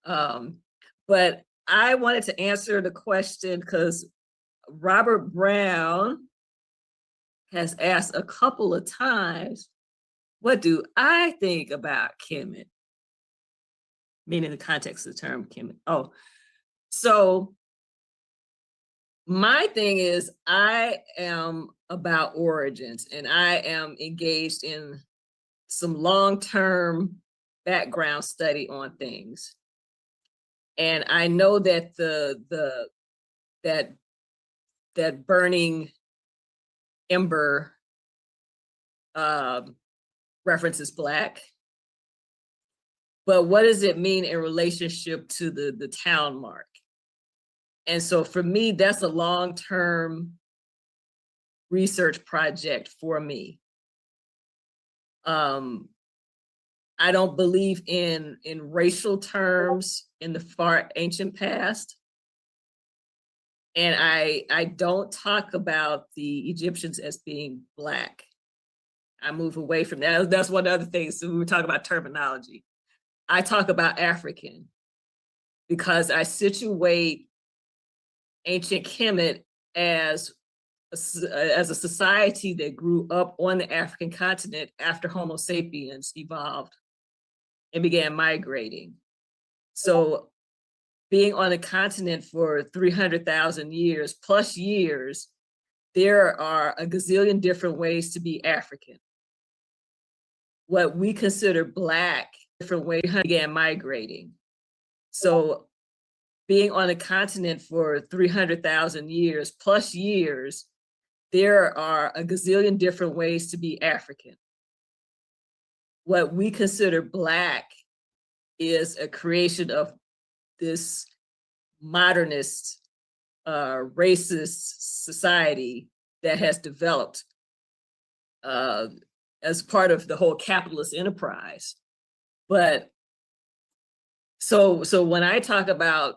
But I wanted to answer the question because Robert Brown has asked a couple of times, what do I think about Kemet? Meaning the context of the term Kemet. Oh, so my thing is I am about origins, and I am engaged in some long-term background study on things. And I know that that burning ember references Black. But what does it mean in relationship to the town mark? And so for me, that's a long-term research project for me. I don't believe in racial terms in the far ancient past. And I don't talk about the Egyptians as being Black. I move away from that. That's one of the other things. So we were talking about terminology. I talk about African because I situate ancient Kemet as a society that grew up on the African continent after Homo sapiens evolved and began migrating. So being on the continent for 300,000 years plus years, there are a gazillion different ways to be African. What we consider Black, different ways began migrating. So being on the continent for 300,000 years plus years, there are a gazillion different ways to be African. What we consider Black is a creation of this modernist, racist society that has developed as part of the whole capitalist enterprise. But so when I talk about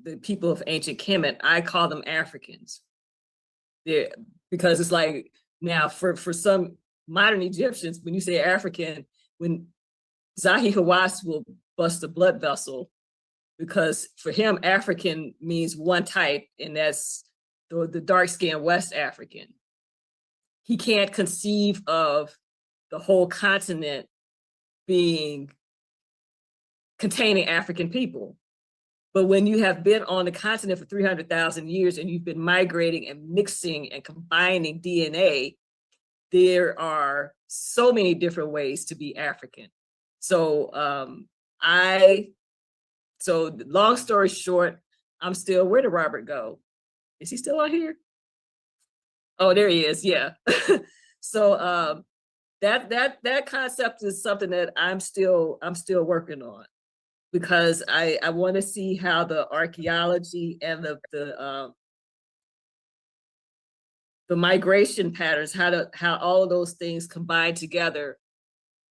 the people of ancient Kemet, I call them Africans. Because it's like, now for some modern Egyptians, when you say African, when Zahi Hawass will bust a blood vessel, because for him, African means one type, and that's the dark-skinned West African. He can't conceive of the whole continent containing African people. But when you have been on the continent for 300,000 years and you've been migrating and mixing and combining DNA, there are so many different ways to be African. So so long story short, I'm still, where did Robert go? Is he still on here? Oh, there he is, yeah. So that concept is something that I'm still working on, because I want to see how the archaeology and the migration patterns, how all of those things combine together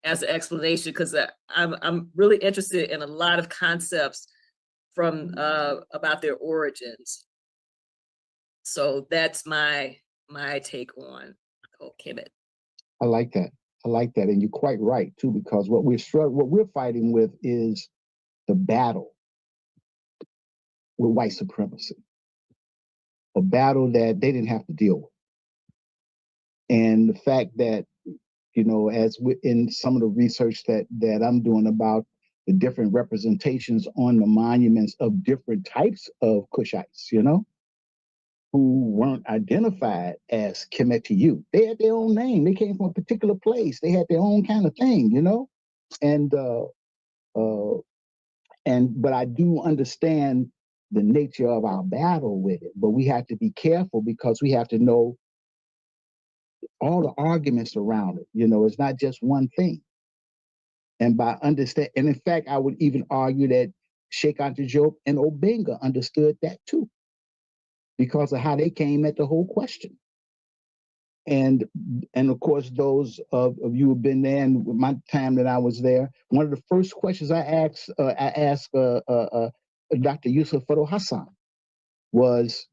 as an explanation, because I'm really interested in a lot of concepts from about their origins. So that's my take on Kemet. I like that. I like that, and you're quite right too, because what we're fighting with is the battle with white supremacy, a battle that they didn't have to deal with, and the fact that, you know, as in some of the research that I'm doing about the different representations on the monuments of different types of Kushites, you know, who weren't identified as Kemetu. They had their own name. They came from a particular place. They had their own kind of thing, you know, but I do understand the nature of our battle with it. But we have to be careful, because we have to know all the arguments around it. You know, it's not just one thing. And by understand, and in fact, I would even argue that Sheikh Anta Diop and Obenga understood that too, because of how they came at the whole question. And of course, those of you who've been there, and my time that I was there, one of the first questions I asked Dr. Yusuf Fado Hassan was,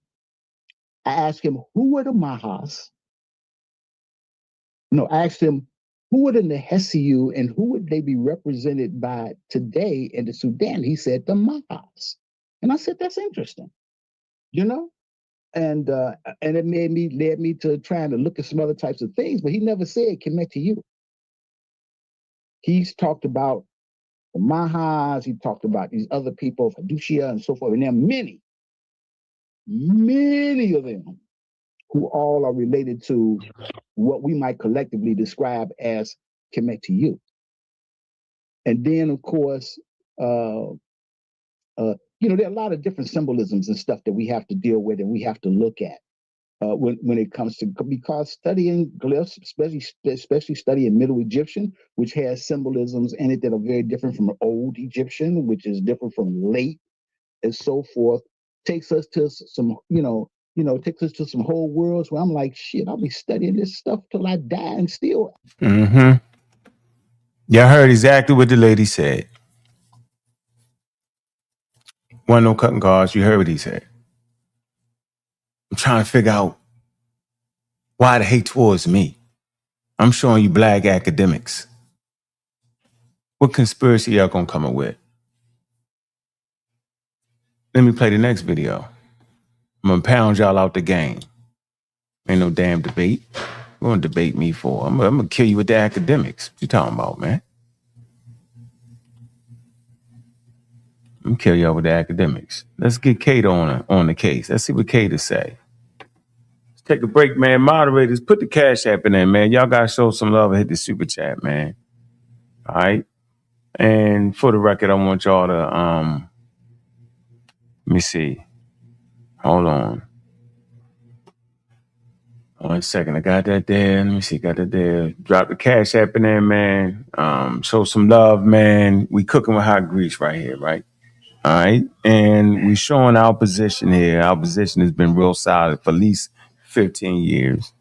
I asked him, who were the Mahas? No, I asked him, who were the Nehesiyu and who would they be represented by today in the Sudan? He said the Mahas. And I said, that's interesting, you know? And it led me to trying to look at some other types of things, but he never said Kemetu. He's talked about the Mahas, he talked about these other people, Fiducia and so forth, and there are many, many of them who all are related to what we might collectively describe as Kemetu. And then, of course, you know, there are a lot of different symbolisms and stuff that we have to deal with and we have to look at when it comes to, because studying glyphs, especially studying Middle Egyptian, which has symbolisms in it that are very different from Old Egyptian, which is different from late and so forth. takes us to some, takes us to some whole worlds where I'm like, shit, I'll be studying this stuff till I die and still. Mm-hmm. Y'all heard exactly what the lady said. One no cutting cards. You heard what he said. I'm trying to figure out why the hate towards me. I'm showing you black academics. What conspiracy y'all gonna come up with? Let me play the next video. I'm gonna pound y'all out the game. Ain't no damn debate. You gonna debate me for? I'm gonna kill you with the academics. What you talking about, man? I'm gonna kill y'all with the academics. Let's get Cato on the case. Let's see what Cato say. Let's take a break, man. Moderators, put the Cash App in there, man. Y'all gotta show some love and hit the super chat, man. All right. And for the record, I want y'all to let me see. Hold on. 1 second. I got that there. Let me see. Got that there. Drop the Cash App in there, man. Show some love, man. We cooking with hot grease right here, right? All right. And we showing our position here. Our position has been real solid for at least 15 years.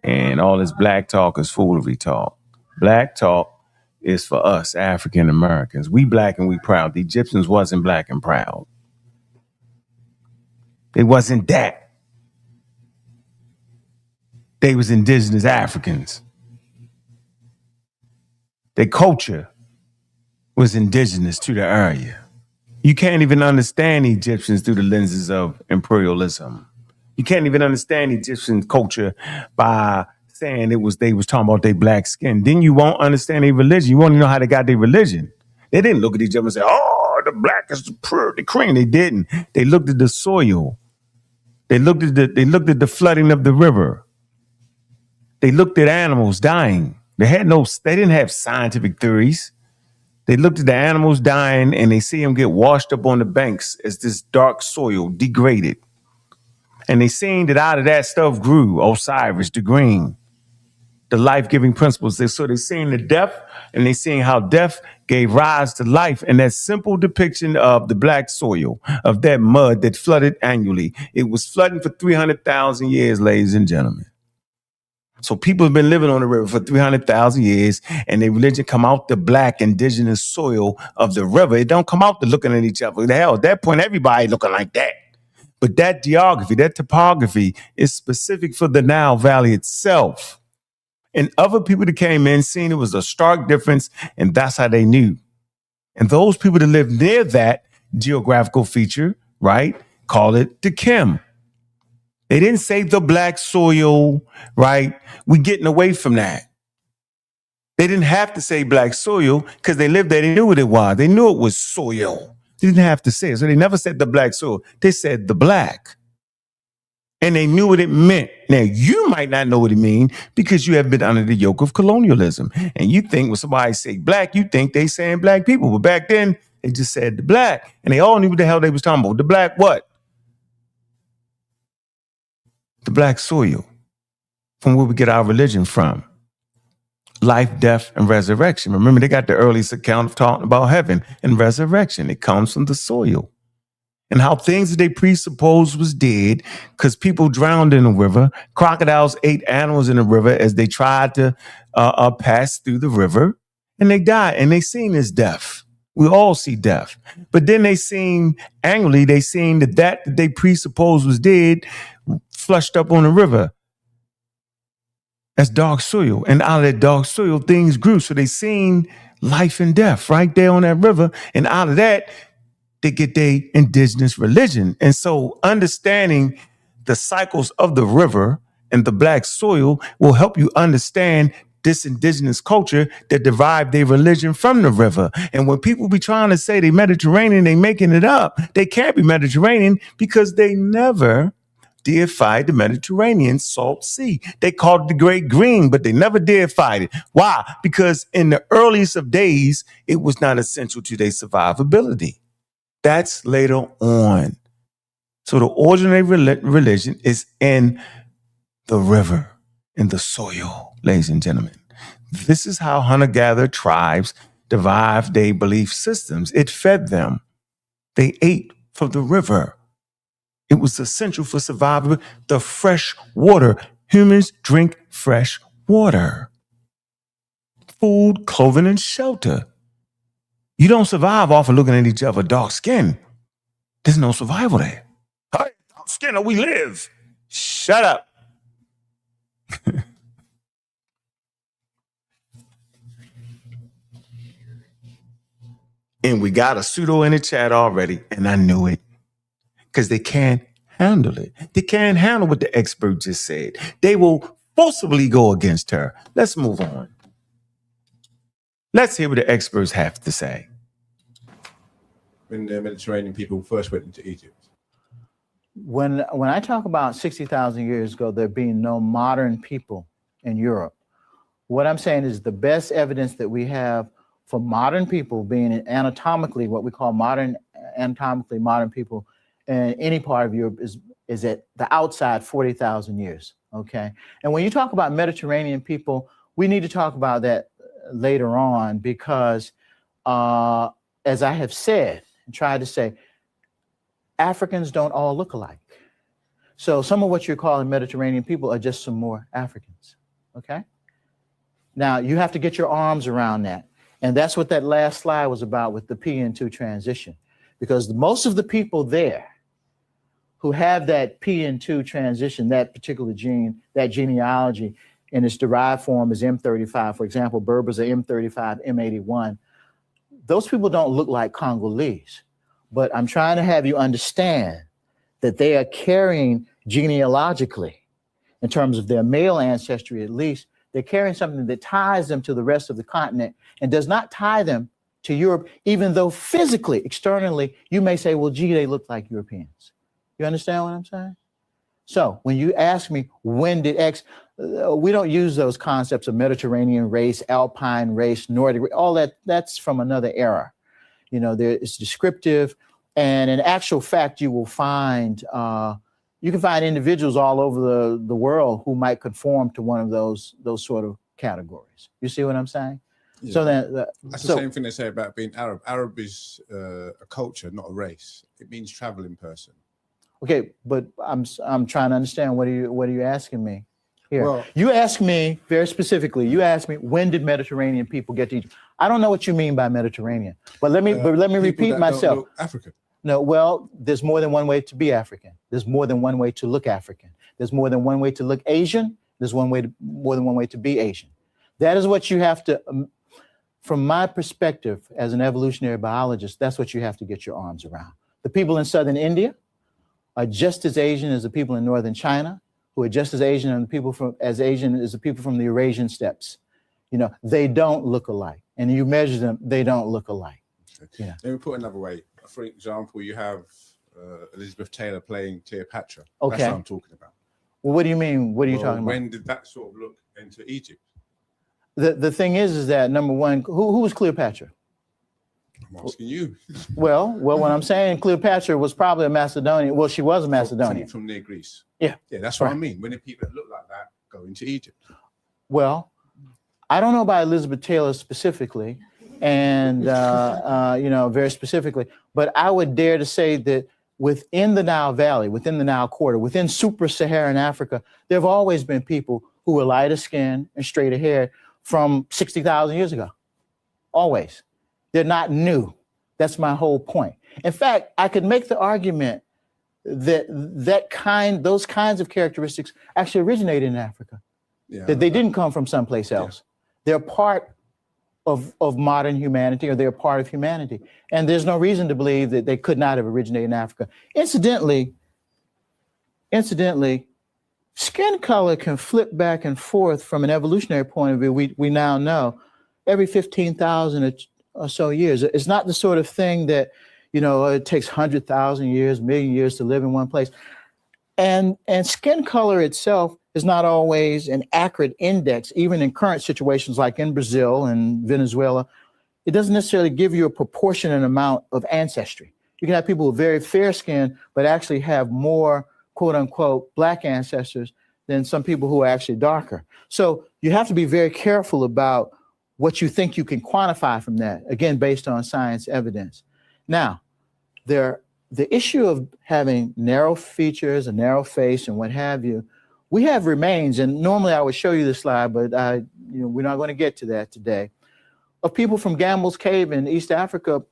And all this black talk is foolery talk. Black talk is for us, African Americans. We black and we proud. The Egyptians wasn't black and proud. It wasn't that. They was indigenous Africans. Their culture was indigenous to the area. You can't even understand Egyptians through the lenses of imperialism. You can't even understand Egyptian culture by saying they was talking about their black skin. Then you won't understand their religion. You won't even know how they got their religion. They didn't look at each other and say, "Oh, the black is the cream." They didn't. They looked at the soil. They looked at the flooding of the river. They looked at animals dying. They didn't have scientific theories. They looked at the animals dying and they see them get washed up on the banks as this dark soil degraded. And they seen that out of that stuff grew Osiris, the green, the life-giving principles. So they seen the death and they seen how death gave rise to life. And that simple depiction of the black soil, of that mud that flooded annually. It was flooding for 300,000 years, ladies and gentlemen. So people have been living on the river for 300,000 years, and their religion come out the black indigenous soil of the river. It don't come out to looking at each other. The hell, at that point, everybody looking like that. But that geography, that topography is specific for the Nile Valley itself. And other people that came in seen it was a stark difference, and that's how they knew. And those people that live near that geographical feature, right, call it the Kim. They didn't say the black soil, right? We getting away from that. They didn't have to say black soil because they lived there. They knew what it was. They knew it was soil. They didn't have to say it. So they never said the black soil. They said the black. And they knew what it meant. Now, you might not know what it means because you have been under the yoke of colonialism. And you think when somebody say black, you think they saying black people. But back then, they just said the black. And they all knew what the hell they was talking about. The black what? The black soil, from where we get our religion from. Life, death, and resurrection. Remember, they got the earliest account of talking about heaven and resurrection. It comes from the soil. And how things that they presupposed was dead because people drowned in the river. Crocodiles ate animals in the river as they tried to pass through the river. And they died. And they seen this death. We all see death. But then they seen annually, they seen that they presupposed was dead flushed up on the river. That's dark soil. And out of that dark soil, things grew. So they seen life and death right there on that river. And out of that, they get their indigenous religion. And so understanding the cycles of the river and the black soil will help you understand this indigenous culture that derived their religion from the river. And when people be trying to say they Mediterranean, they making it up. They can't be Mediterranean because they never deified the Mediterranean salt sea. They called it the Great Green, but they never deified it. Why? Because in the earliest of days, it was not essential to their survivability. That's later on. So the ordinary religion is in the river, in the soil, ladies and gentlemen. This is how hunter-gatherer tribes derived their belief systems. It fed them. They ate from the river. It was essential for survival. The fresh water. Humans drink fresh water. Food, clothing, and shelter. You don't survive off of looking at each other dark skin. There's no survival there. Hey, dark skin or we live. Shut up. And we got a pseudo in the chat already, and I knew it. Because they can't handle it. They can't handle what the expert just said. They will forcibly go against her. Let's move on. Let's hear what the experts have to say. When the Mediterranean people first went into Egypt? When I talk about 60,000 years ago, there being no modern people in Europe, what I'm saying is the best evidence that we have for modern people being anatomically, what we call anatomically modern people in any part of Europe is at the outside 40,000 years, okay? And when you talk about Mediterranean people, we need to talk about that later on because as I have said and tried to say, Africans don't all look alike. So some of what you're calling Mediterranean people are just some more Africans, okay? Now you have to get your arms around that. And that's what that last slide was about with the PN2 transition, because most of the people there who have that PN2 transition, that particular gene, that genealogy in its derived form is M35. For example, Berbers are M35, M81. Those people don't look like Congolese, but I'm trying to have you understand that they are carrying genealogically, in terms of their male ancestry at least, they're carrying something that ties them to the rest of the continent and does not tie them to Europe, even though physically, externally, you may say, well, gee, they look like Europeans. You understand what I'm saying? So when you ask me, when did X, we don't use those concepts of Mediterranean race, Alpine race, Nordic race, all that, that's from another era. You know, it's descriptive. And in actual fact, you will find, you can find individuals all over the world who might conform to one of those sort of categories. You see what I'm saying? Yeah. So that's the same thing they say about being Arab. Arab is a culture, not a race. It means traveling person. Okay, but I'm trying to understand, what are you asking me here? Well, you asked me very specifically, you asked me, when did Mediterranean people get to Egypt? I don't know what you mean by Mediterranean, but let me repeat myself. African. No, well, there's more than one way to be African. There's more than one way to look African. There's more than one way to look Asian. There's more than one way to be Asian. That is what you have to, from my perspective as an evolutionary biologist, that's what you have to get your arms around. The people in southern India are just as Asian as the people in northern China, who are just as Asian as the people from the Eurasian steppes. You know, they don't look alike. And you measure them, they don't look alike. Okay. Yeah. Let me put it another way. For example, you have Elizabeth Taylor playing Cleopatra. Okay. That's what I'm talking about. Well, what do you mean? What are you talking about? When did that sort of look into Egypt? The thing is that, number one, who was Cleopatra? I'm asking you. Well, what I'm saying, Cleopatra was probably a Macedonian. Well, she was a Macedonian. From near Greece. Yeah. Yeah, that's what I mean. When did people that look like that go into Egypt? Well, I don't know about Elizabeth Taylor specifically, and you know, very specifically, but I would dare to say that within the Nile Valley, within the Nile Quarter, within super-Saharan Africa, there have always been people who were lighter skinned and straighter haired from 60,000 years ago. Always. They're not new. That's my whole point. In fact, I could make the argument that those kinds of characteristics actually originated in Africa. Yeah, that they didn't come from someplace else. Yeah. They're part of modern humanity, or they're part of humanity. And there's no reason to believe that they could not have originated in Africa. Incidentally, skin color can flip back and forth from an evolutionary point of view. We now know every 15,000 or so years. It's not the sort of thing that, you know, it takes 100,000 years, million years to live in one place. And skin color itself is not always an accurate index, even in current situations like in Brazil and Venezuela. It doesn't necessarily give you a proportionate amount of ancestry. You can have people with very fair skin, but actually have more, quote unquote, black ancestors than some people who are actually darker. So you have to be very careful about what you think you can quantify from that, again, based on science evidence. Now, there the issue of having narrow features, a narrow face, and what have you, we have remains, and normally I would show you the slide, but we're not going to get to that today, of people from Gambel's Cave in East Africa,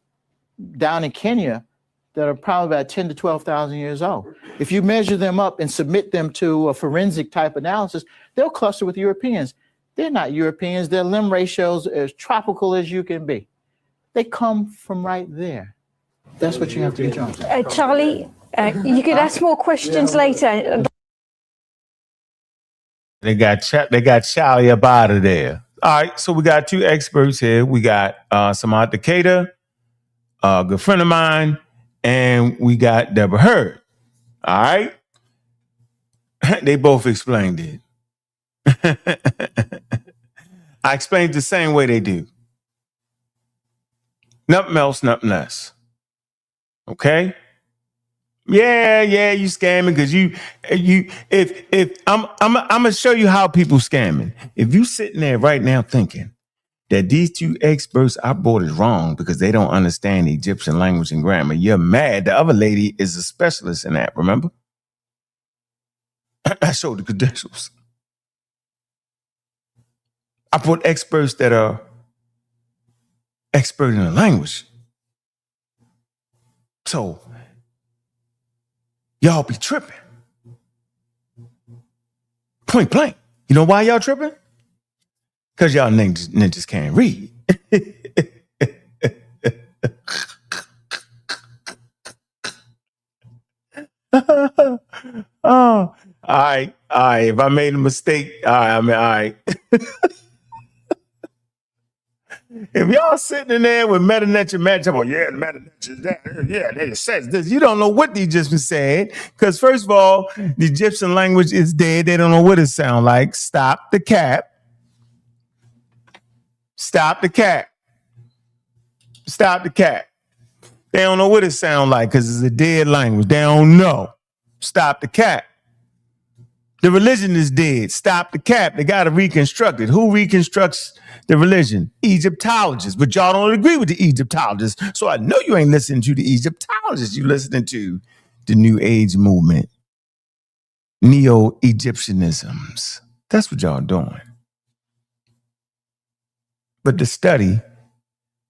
down in Kenya, that are probably about 10 to 12,000 years old. If you measure them up and submit them to a forensic type analysis, they'll cluster with Europeans. They're not Europeans. Their limb ratios are as tropical as you can be. They come from right there. That's what you have to get on. Charlie, you could ask more questions later. They got Charlie up out of there. All right, so we got two experts here. We got Samad Decatur, a good friend of mine, and we got Deborah Hurd. All right? They both explained it. I explained the same way they do. Nothing else, nothing less. Okay? Yeah, you scamming because if I'm gonna show you how people scamming. If you sitting there right now thinking that these two experts I brought is wrong because they don't understand Egyptian language and grammar, you're mad. The other lady is a specialist in that, remember? I showed the credentials. I brought experts that are expert in the language. So y'all be tripping. Point blank. You know why y'all tripping? Because y'all ninjas can't read. Oh, all right. If I made a mistake, all right. If y'all sitting in there with meta-net, the meta-net, it says this. You don't know what the Egyptians said. Because first of all, the Egyptian language is dead. They don't know what it sounds like. Stop the cap. Stop the cap. Stop the cap. They don't know what it sounds like because it's a dead language. They don't know. Stop the cap. The religion is dead. Stop the cap. They got to reconstruct it. Who reconstructs the religion? Egyptologists. But y'all don't agree with the Egyptologists. So I know you ain't listening to the Egyptologists. You listening to the New Age movement. Neo-Egyptianisms. That's what y'all doing. But the study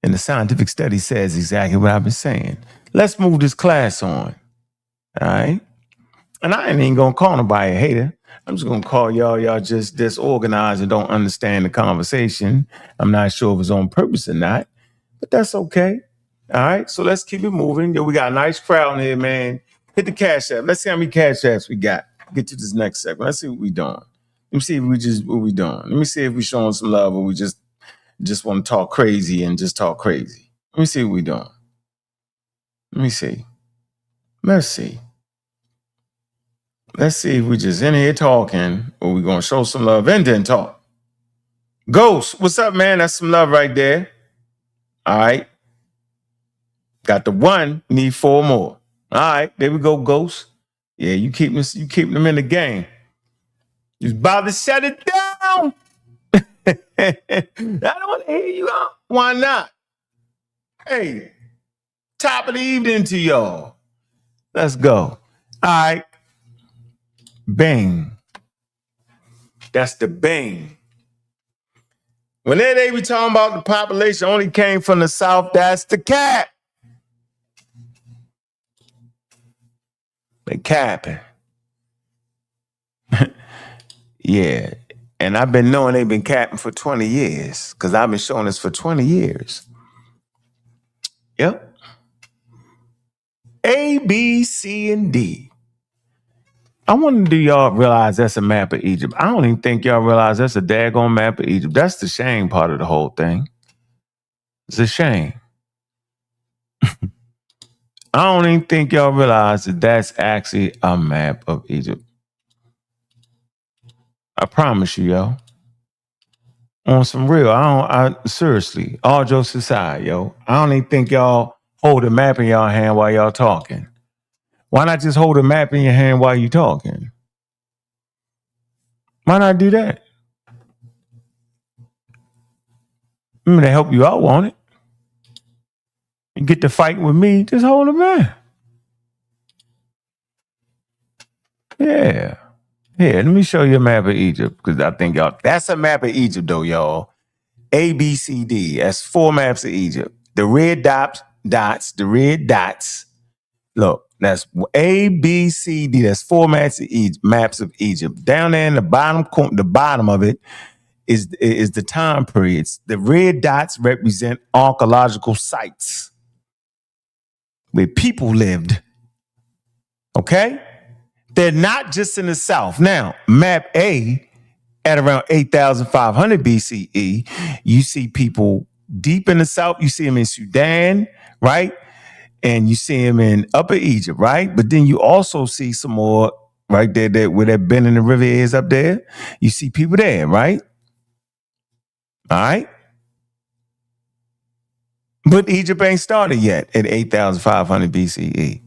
and the scientific study says exactly what I've been saying. Let's move this class on. All right? And I ain't even going to call nobody a hater. I'm just going to call y'all just disorganized and don't understand the conversation. I'm not sure if it's on purpose or not, but that's okay. All right, so let's keep it moving. Yo, we got a nice crowd in here, man. Hit the cash app. Let's see how many cash apps we got. Get to this next segment. Let's see what we doing. Let me see if what we doing. Let me see if we showing some love or we just want to talk crazy and just talk crazy. Let me see what we doing. Let me see. Let's see. Let's see if we just in here talking or we going to show some love and then talk. Ghost, what's up, man? That's some love right there. All right. Got the one, need 4 more. All right, there we go, Ghost. Yeah, you keep them in the game. You about to shut it down. I don't want to hear you out. Why not? Hey, top of the evening to y'all. Let's go. All right. Bang. That's the bang. When they be talking about the population only came from the South, that's the cap. They capping. Yeah. And I've been knowing they've been capping for 20 years because I've been showing this for 20 years. Yep. A, B, C, and D. I wonder, do y'all realize that's a map of Egypt? I don't even think y'all realize that's a daggone map of Egypt. That's the shame part of the whole thing. It's a shame. I don't even think y'all realize that that's actually a map of Egypt. I promise you, yo. On some real, seriously, all jokes aside, yo. I don't even think y'all hold a map in y'all hand while y'all talking. Why not just hold a map in your hand while you talking? Why not do that? I'm gonna help you out, won't it? You get to fight with me, just hold a map. Yeah. Here, let me show you a map of Egypt, because I think y'all, that's a map of Egypt though, y'all. A, B, C, D. That's 4 maps of Egypt. The red the red dots. Look, that's A, B, C, D. That's 4 maps of Egypt. Down there in the bottom of it is the time periods. The red dots represent archaeological sites where people lived. Okay? They're not just in the south. Now, map A, at around 8,500 BCE, you see people deep in the south. You see them in Sudan, right? And you see them in Upper Egypt, right? But then you also see some more right there where that bend in the river is up there. You see people there, right? All right. But Egypt ain't started yet at 8,500 BCE.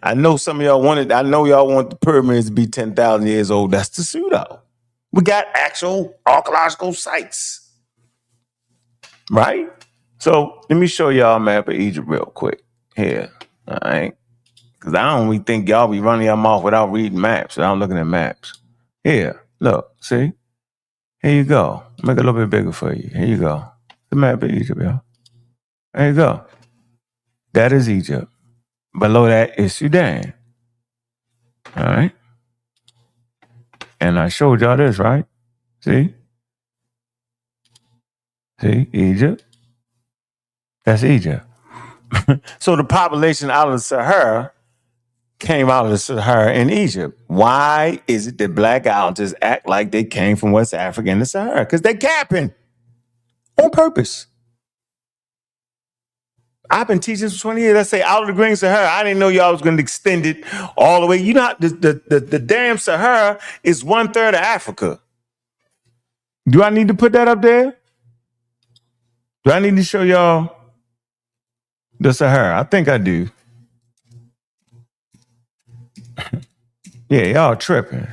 I know some of y'all want the pyramids to be 10,000 years old. That's the pseudo. We got actual archaeological sites, right? So let me show y'all a map of Egypt real quick here, all right? Because I don't really think y'all be running your mouth without reading maps, without looking at maps. Here, look, see? Here you go. Make it a little bit bigger for you. Here you go. The map of Egypt, y'all. There you go. That is Egypt. Below that is Sudan. All right? And I showed y'all this, right? See? See? Egypt. That's Egypt. So the population out of the Sahara came out of the Sahara in Egypt. Why is it that black islanders act like they came from West Africa in the Sahara? Because they're capping on purpose. I've been teaching for 20 years. I say out of the Green Sahara. I didn't know y'all was going to extend it all the way. You know, the damn Sahara is 1/3 of Africa. Do I need to put that up there? Do I need to show y'all the Sahara? I think I do. Yeah, y'all tripping.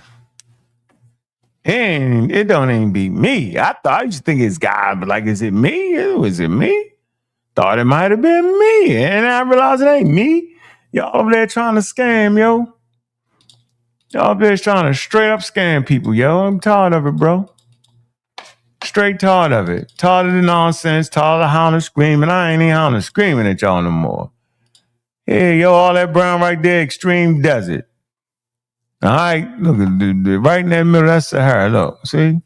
It don't even be me. I used to think it's God, but like, is it me? Is it me? Thought it might have been me. And I realized it ain't me. Y'all over there trying to scam, yo. Y'all over there trying to straight up scam people, yo. I'm tired of it, bro. Straight tired of it. Tired of the nonsense, tired of howling screaming. I ain't even howling screaming at y'all no more. Hey, yo, all that brown right there, extreme desert. All right, look, right in that middle, that's Sahara. Look, see?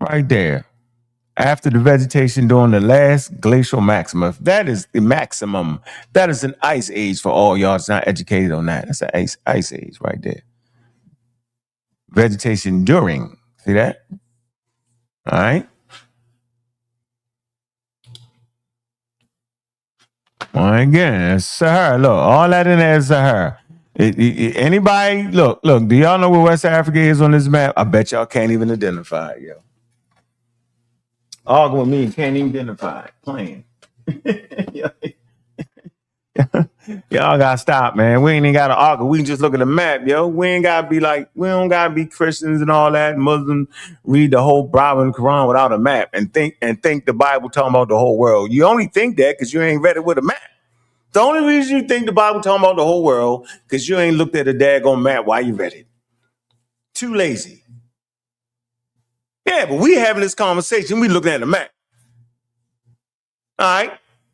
Right there. After the vegetation during the last glacial maximum. That is the maximum. That is an ice age for all y'all that's not educated on that. That's an ice age right there. Vegetation during. See that? All right. Well, again, it's Sahara. Look, all that in there is Sahara. Anybody, look, do y'all know where West Africa is on this map? I bet y'all can't even identify it, yo. Arguing with me, can't even identify it. Playing. Y'all gotta stop, man. We ain't even gotta argue. We can just look at the map, yo. We ain't gotta be like, we don't gotta be Christians and all that. Muslims read the whole Bible and Quran without a map and think the Bible talking about the whole world. You only think that because you ain't read it with a map. The only reason you think the Bible talking about the whole world because you ain't looked at a daggone map while you read it. Too lazy. Yeah, but we having this conversation. We looking at the map. All right.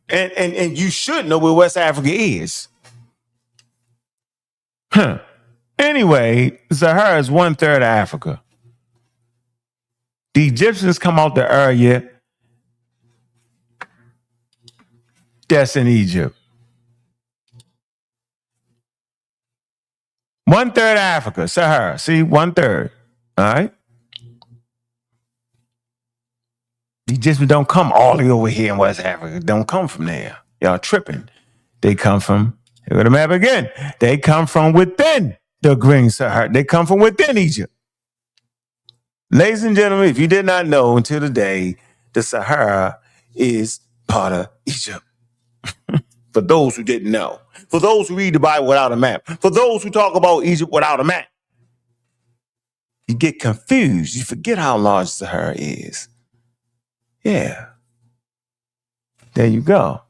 And you should know where West Africa is. Huh. Anyway, Sahara is 1/3 of Africa. The Egyptians come out the area that's in Egypt. 1/3 of Africa, Sahara. See, 1/3. All right. The Egyptians don't come all the way over here in West Africa. Don't come from there. Y'all tripping. They come from, here with the map again. They come from within the Green Sahara. They come from within Egypt. Ladies and gentlemen, if you did not know until today, the Sahara is part of Egypt. For those who didn't know. For those who read the Bible without a map. For those who talk about Egypt without a map. You get confused. You forget how large the Sahara is. Yeah. There you go.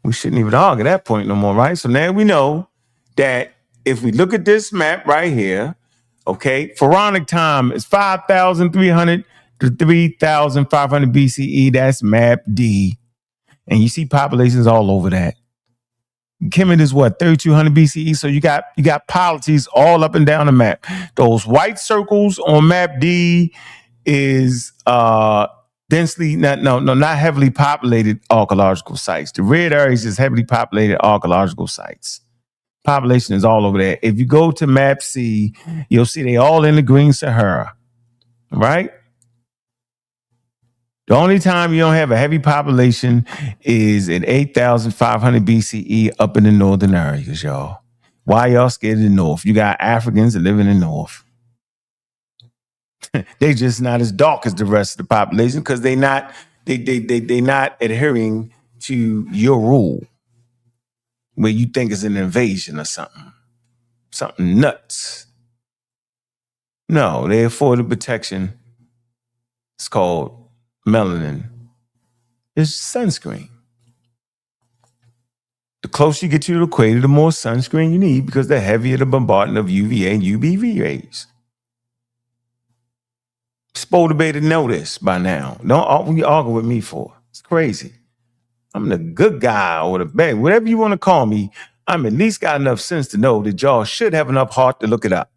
We shouldn't even argue that point no more, right? So now we know that if we look at this map right here, okay, pharaonic time is 5,300 to 3,500 BCE. That's map D. And you see populations all over that. Kemet is what, 3,200 BCE? So you got polities all up and down the map. Those white circles on map D is densely, not heavily populated archaeological sites. The red areas is heavily populated archaeological sites. Population is all over there. If you go to map C, you'll see they all in the green Sahara, right? The only time you don't have a heavy population is at 8,500 BCE up in the northern areas, y'all. Why y'all scared of the north? You got Africans that live in the north. They just not as dark as the rest of the population because they not adhering to your rule where you think it's an invasion or something nuts. No, they afforded protection. It's called melanin. It's sunscreen. The closer you get to the equator, the more sunscreen you need because the heavier the bombardment of UVA and UVB rays. Supposed to be able to know this by now. Don't you argue with me for? It's crazy. I'm the good guy or the bad, whatever you want to call me. I'm at least got enough sense to know that y'all should have enough heart to look it up.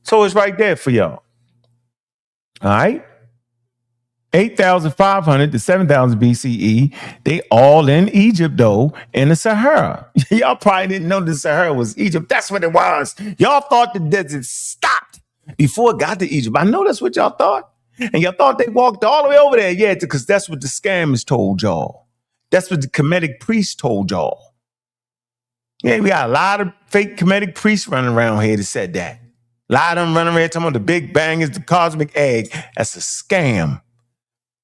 So it's right there for y'all. All right? 8,500 to 7,000 BCE. They all in Egypt, though, in the Sahara. Y'all probably didn't know the Sahara was Egypt. That's what it was. Y'all thought the desert stopped before it got to Egypt. I know that's what y'all thought. And y'all thought they walked all the way over there. Yeah, because that's what the scammers told y'all. That's what the Kemetic priests told y'all. Yeah, we got a lot of fake Kemetic priests running around here that said that. A lot of them running around talking about the Big Bang is the cosmic egg. That's a scam.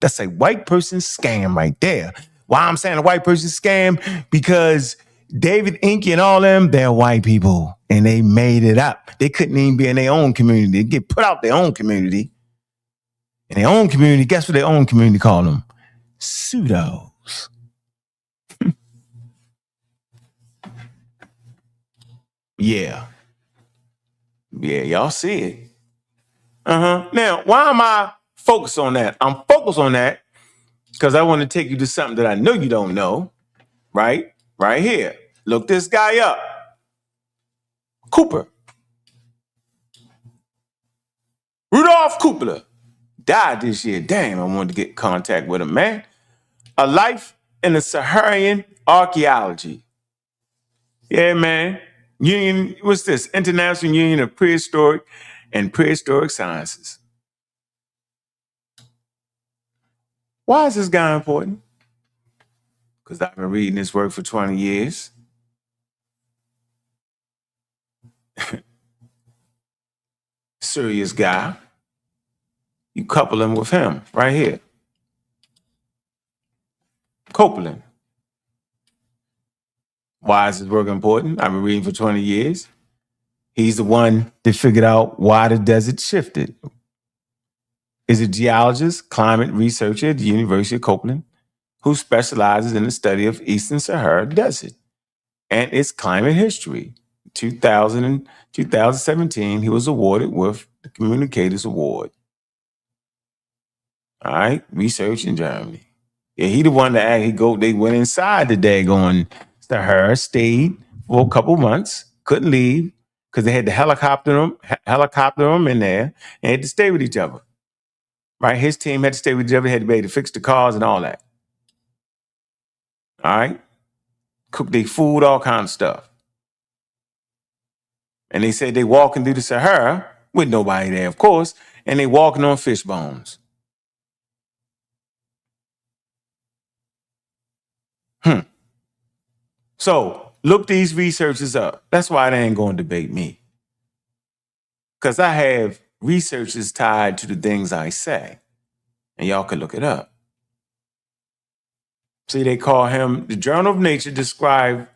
That's a white person scam right there. Why I'm saying a white person scam? Because David Inky and all them, they're white people. And they made it up. They couldn't even be in their own community. They get put out their own community. In their own community, guess what their own community call them? Pseudos. Yeah. Yeah, y'all see it. Now, why am I focused on that? I'm focused on that because I want to take you to something that I know you don't know, right? Right here. Look this guy up. Cooper. Rudolph Cooper died this year. Damn, I wanted to get in contact with him, man. A Life in the Saharan Archaeology. Yeah, man. Union, what's this? International Union of Prehistoric and Prehistoric Sciences. Why is this guy important? Because I've been reading this work for 20 years. Serious guy. You couple him with him right here. Copeland. Why is his work important? I've been reading for 20 years. He's the one that figured out why the desert shifted. Is a geologist, climate researcher at the University of Copeland who specializes in the study of Eastern Sahara Desert and its climate history. 2017, he was awarded with the Communicators Award. All right, research in Germany. Yeah, he the one that they went inside the daggone Sahara, stayed for a couple months, couldn't leave because they had to helicopter them in there and had to stay with each other. Right, his team had to stay with each other, had to be able to fix the cars and all that. All right, cook their food, all kinds of stuff. And they said they walking through the Sahara with nobody there, of course, and they walking on fish bones. So look these researchers up. That's why they ain't going to debate me. Because I have researchers tied to the things I say. And y'all can look it up. See, they call him, the Journal of Nature described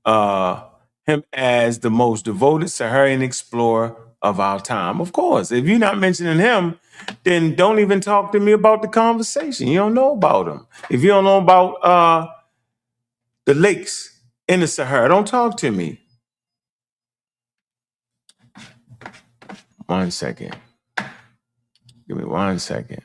him as the most devoted Saharan explorer of our time. Of course, if you're not mentioning him, then don't even talk to me about the conversation. You don't know about him. If you don't know about the lakes in the Sahara. Don't talk to me. 1 second. Give me 1 second.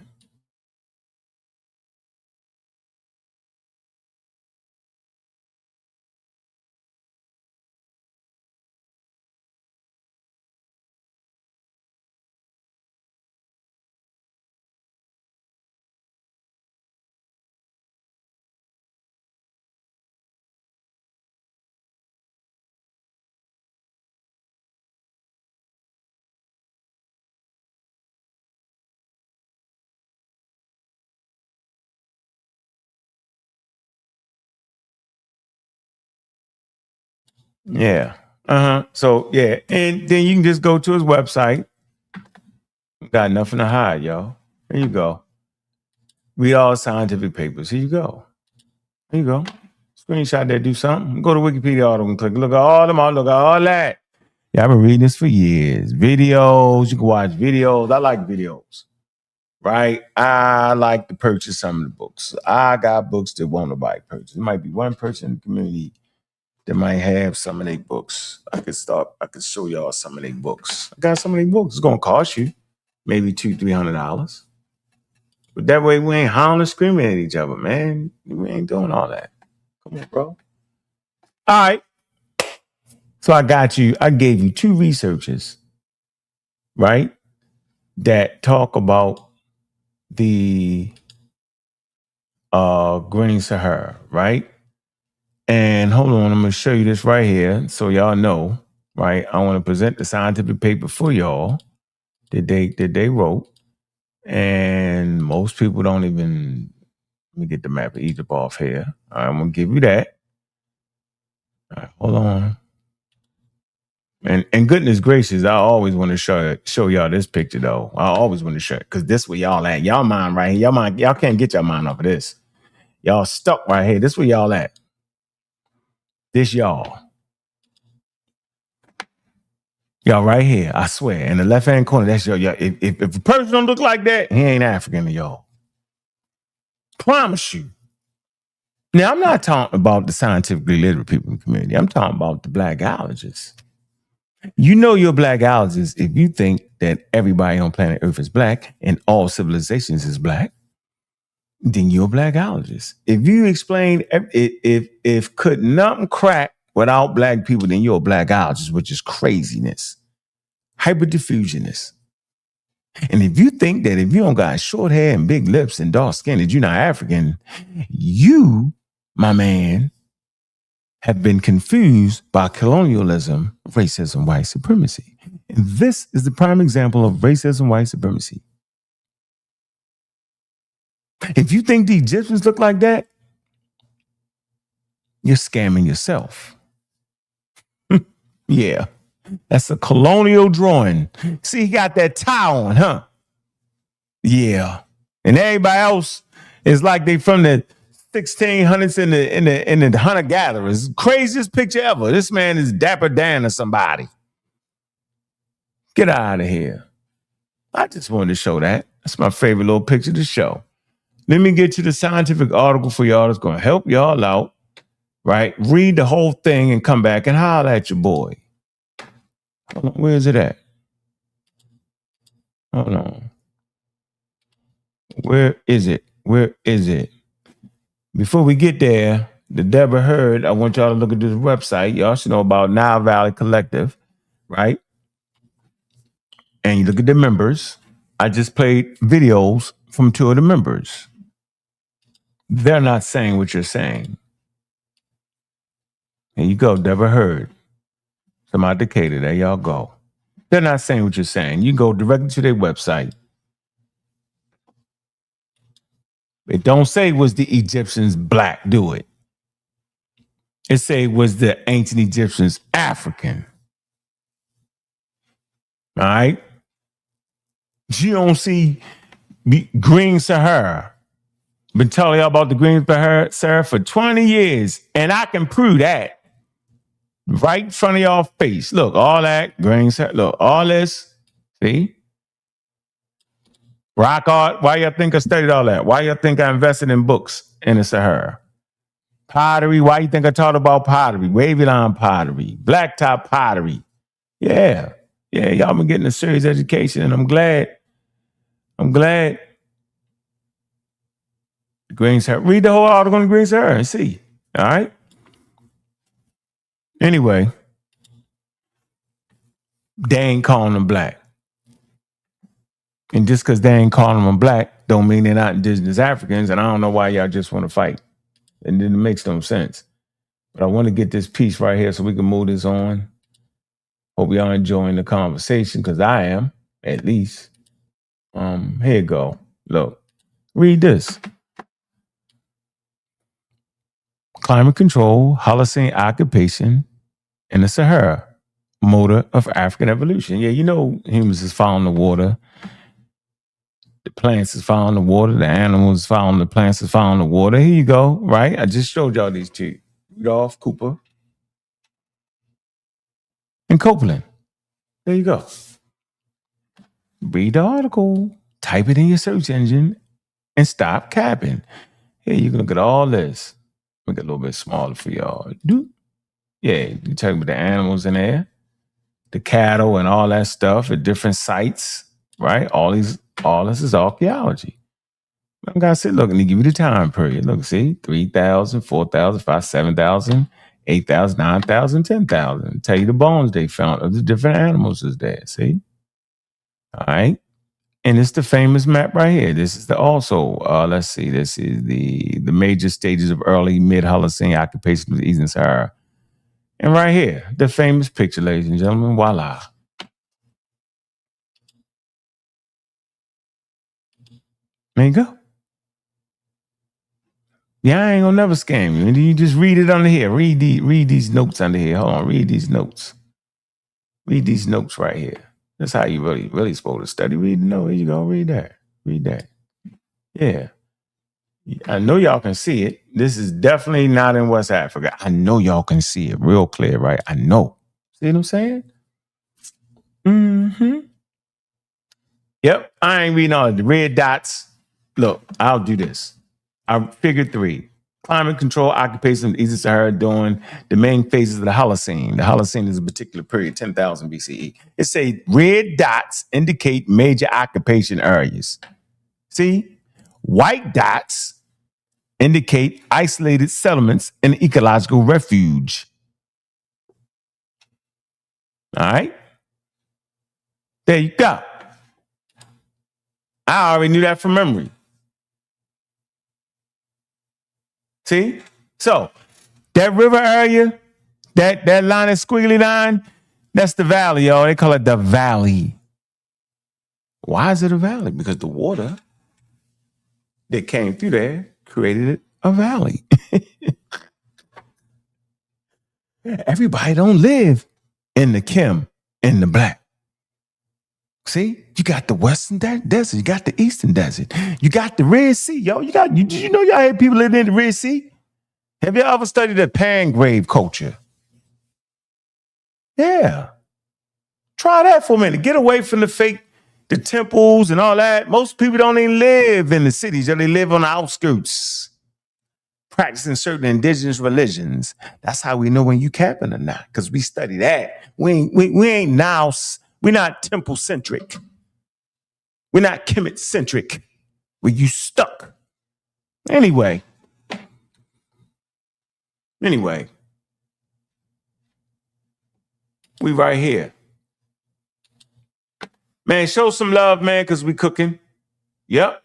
Yeah. So yeah, and then you can just go to his website. Got nothing to hide, y'all. There you go. Read all scientific papers. Here you go. There you go. Screenshot that, do something. Go to Wikipedia article and click. Look at all them. Look at all that. Yeah, I've been reading this for years. Videos. You can watch videos. I like videos. Right? I like to purchase some of the books. I got books that won't nobody purchase. It might be one person in the community that might have some of their books. I could show y'all some of their books. I got some of their books. It's gonna cost you maybe $200-300. But that way we ain't howling and screaming at each other, man. We ain't doing all that. Come on, bro. All right. So I gave you 2 researchers, right? That talk about the Green Sahara, right? And hold on, I'm gonna show you this right here so y'all know, right? I want to present the scientific paper for y'all that they wrote. And most people don't even, let me get the map of Egypt off here. All right, I'm gonna give you that. All right, hold on. And goodness gracious, I always want to show y'all this picture though. I always want to show it because this where y'all at. Y'all mind right here. Y'all can't get your mind off of this. Y'all stuck right here. This where y'all at. This y'all. Y'all right here. I swear. In the left hand corner, that's y'all. If a person don't look like that, he ain't African to y'all. Promise you. Now, I'm not talking about the scientifically literate people in the community. I'm talking about the black allergists. You know you're a black allergist if you think that everybody on planet Earth is black and all civilizations is black, then you're a black allergist. If you explain, if could nothing crack without black people, then you're a black allergist, which is craziness, hyperdiffusionist. And if you think that if you don't got short hair and big lips and dark skin, that you're not African, you, my man, have been confused by colonialism, racism, white supremacy. And this is the prime example of racism, white supremacy. If you think the Egyptians look like that, you're scamming yourself. Yeah, that's a colonial drawing. See, he got that tie on, huh? Yeah. And everybody else is like they from the 1600s in the hunter-gatherers. Craziest picture ever. This man is Dapper Dan or somebody. Get out of here. I just wanted to show that. That's my favorite little picture to show. Let me get you the scientific article for y'all that's going to help y'all out, right? Read the whole thing and come back and holler at your boy. Hold on. Where is it at? Hold on. Where is it? Where is it? Before we get there, the Deborah Heard, I want y'all to look at this website. Y'all should know about Nile Valley Collective, right? And you look at the members. I just played videos from 2 of the members. They're not saying what you're saying. There you go, Deborah Heard. Somebody Decatur, there y'all go. They're not saying what you're saying. You can go directly to their website. It don't say was the Egyptians black, do it. It say was the ancient Egyptians African. All right? You don't see Green Sahara. Been telling y'all about the Green Sahara for 20 years, and I can prove that right in front of y'all face. Look, all that Green Sahara. Look, all this. See? Rock art. Why y'all think I studied all that? Why y'all think I invested in books in the Sahara? Pottery. Why you think I taught about pottery? Wavy line pottery, blacktop pottery. Yeah. Yeah, y'all been getting a serious education, and I'm glad. Green Sahara. Read the whole article on Green Sahara and see. All right. Anyway, they ain't calling them black. And just because they ain't calling them black don't mean they're not indigenous Africans. And I don't know why y'all just want to fight. And it makes no sense. But I want to get this piece right here so we can move this on. Hope y'all enjoying the conversation, because I am, at least. Here you go. Look, read this. Climate control, Holocene occupation in the Sahara, motor of African evolution. Yeah, you know humans is following the water. The plants is following the water. The animals is following the plants is following the water. Here you go, right? I just showed y'all these two. Rudolph, Cooper, and Copeland. There you go. Read the article. Type it in your search engine and stop capping. Here, you can look at all this. Make it a little bit smaller for y'all. Yeah, you talking about the animals in there, the cattle and all that stuff at different sites, right? All this is archaeology. I'm gonna say, look, and they give you the time period. Look, see, 3,000, 4,000, 5,000, 7,000, 8,000, 9,000, 10,000. Tell you the bones they found of the different animals is there. See, all right. And it's the famous map right here. This is let's see, this is the major stages of early mid-Holocene occupation of the Eastern Sahara. And right here, the famous picture, ladies and gentlemen, voila. There you go. Yeah, I ain't gonna never scam you. You just read it under here. Read these notes under here. Hold on, read these notes. Read these notes right here. That's how you really supposed to study. Read the note. Here you go. Read that. Read that. Yeah. I know y'all can see it. This is definitely not in West Africa. I know y'all can see it real clear, right? I know. See what I'm saying? Mm-hmm. Yep. I ain't reading all the red dots. Look, I'll do this. I figured 3. Climate control, occupation of the Eastern Sahara during the main phases of the Holocene. The Holocene is a particular period, 10,000 BCE. It say red dots indicate major occupation areas. See? White dots indicate isolated settlements and ecological refuge. All right? There you go. I already knew that from memory. See? So, that river area, that line, that squiggly line, that's the valley, y'all. They call it the valley. Why is it a valley? Because the water that came through there created it a valley. Everybody don't live in the Kim and the Black. See, you got the Western Desert, you got the Eastern Desert, you got the Red Sea, yo. Did you know y'all had people living in the Red Sea? Have you ever studied the Pangrave culture? Yeah. Try that for a minute. Get away from the temples and all that. Most people don't even live in the cities. They live on the outskirts, practicing certain indigenous religions. That's how we know when you capping or not, because we study that. We ain't now. We're not temple centric. We're not Kemet centric. Where you stuck. Anyway, we right here. Man, show some love, man, because we cooking. Yep,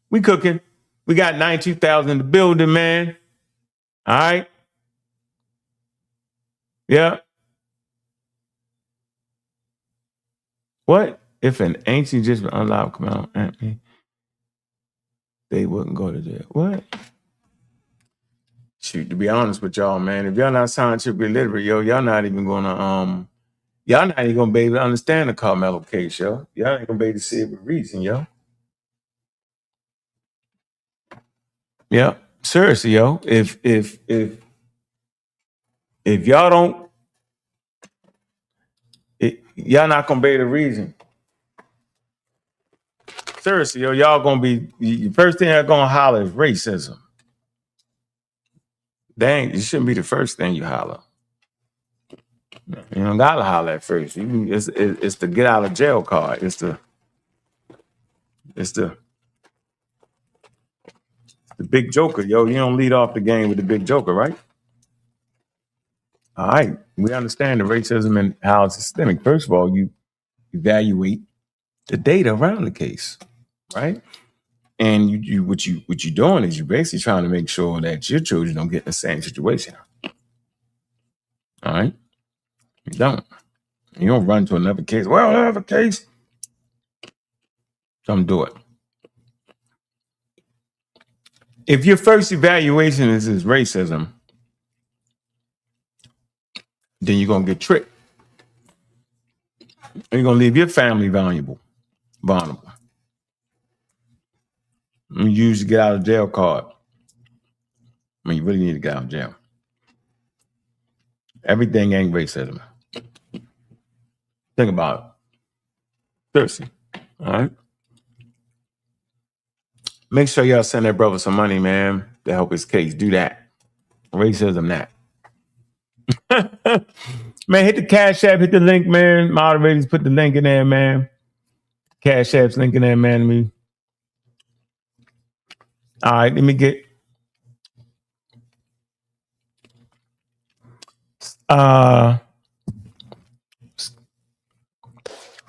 we cooking. We got 92,000 in the building, man. All right. Yeah. What if an ancient Egyptian unlocked come out at me? They wouldn't go to jail. What? Shoot, to be honest with y'all, man, if y'all not scientifically literate, yo, y'all not even gonna be able to understand the Carmelo case, yo. Y'all ain't gonna be able to see it with reason, yo. Yeah, seriously, yo. If y'all don't, y'all not gonna be able to reason. Seriously, yo, y'all gonna be the first thing y'all gonna holler is racism. it shouldn't be the first thing you holler. You don't gotta holler at first. It's the get out of jail card. It's the big joker, yo. You don't lead off the game with the big joker, right? All right. We understand the racism and how it's systemic. First of all, you evaluate the data around the case, right? And what you're doing is you're basically trying to make sure that your children don't get in the same situation. All right. You don't. You don't run to another case. Well, another case. Don't do it. If your first evaluation is racism, then you're gonna get tricked. And you're gonna leave your family vulnerable. You use to get out of jail card. I mean, you really need to get out of jail. Everything ain't racism. Think about it. Seriously. All right. Make sure y'all send that brother some money, man, to help his case. Do that. Racism, that. Man, hit the Cash App, hit the link, man. Moderators, put the link in there, man. Cash App's link in there, man, to me. All right, let me get to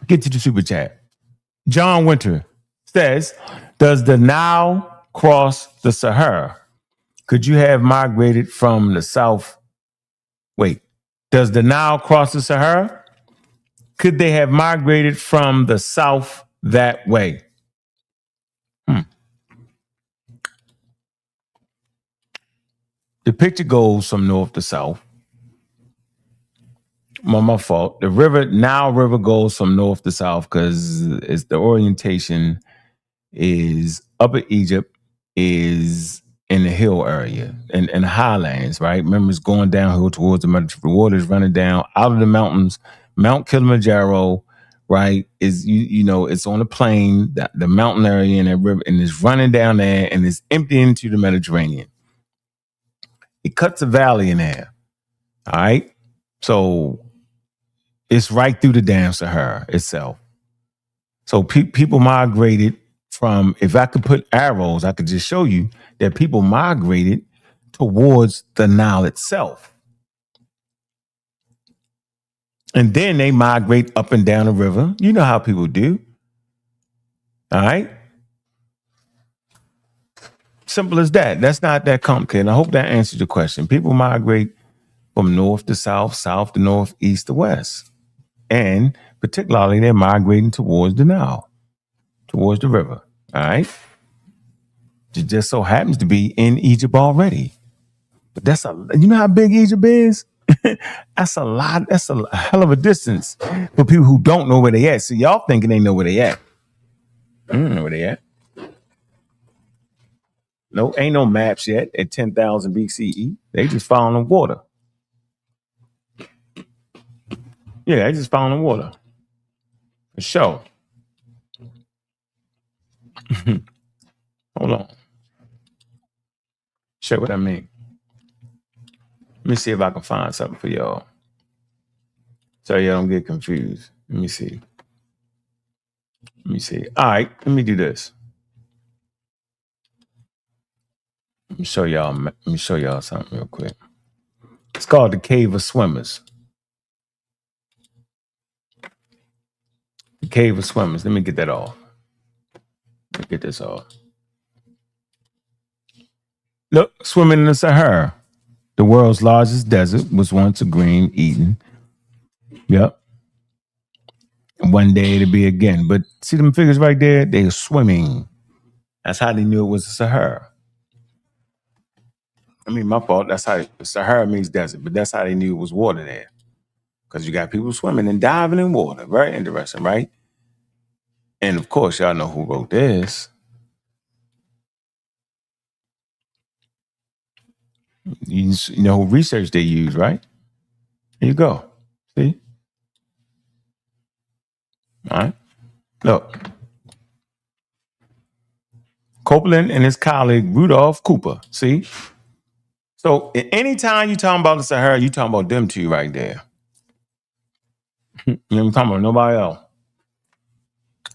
the super chat. John Winter says, does the Nile cross the Sahara? Could you have migrated from the south? Wait, does the Nile cross the Sahara? Could they have migrated from the south that way? The picture goes from north to south. My fault. The Nile River goes from north to south because it's the orientation is Upper Egypt is in the hill area and the highlands, right? Remember, it's going downhill towards the water is running down out of the mountains. Mount Kilimanjaro, right, is it's on the plain, the mountain area and that river, and it's running down there and it's emptying into the Mediterranean. It cuts a valley in there. All right. So it's right through the damn Sahara itself. So people migrated from, if I could put arrows, I could just show you that people migrated towards the Nile itself. And then they migrate up and down the river. You know how people do. All right. Simple as that. That's not that complicated. I hope that answers the question. People migrate from north to south, south to north, east to west. And particularly, they're migrating towards the Nile, towards the river. All right. It just so happens to be in Egypt already. But you know how big Egypt is? That's a lot. That's a hell of a distance for people who don't know where they at. So y'all thinking they know where they at. I don't know where they at. No, ain't no maps yet at 10,000 BCE. They just found the water. Yeah, they just found the water. For sure. Hold on. Show what I mean. Let me see if I can find something for y'all. So y'all don't get confused. Let me see. All right, let me do this. Let me show y'all something real quick. It's called the Cave of Swimmers. The Cave of Swimmers. Let me get that off. Let me get this off. Look, swimming in the Sahara. The world's largest desert was once a green Eden. Yep. And one day it'll be again. But see them figures right there? They're swimming. That's how they knew it was the Sahara. I mean, my fault. That's how Sahara means desert, but that's how they knew it was water there. Because you got people swimming and diving in water. Very interesting, right? And of course, y'all know who wrote this. You know who research they use, right? Here you go. See? All right. Look. Copeland and his colleague Rudolph Cooper. See? So anytime you talking about the Sahara, you talking about them two right there. You know, I'm talking about nobody else.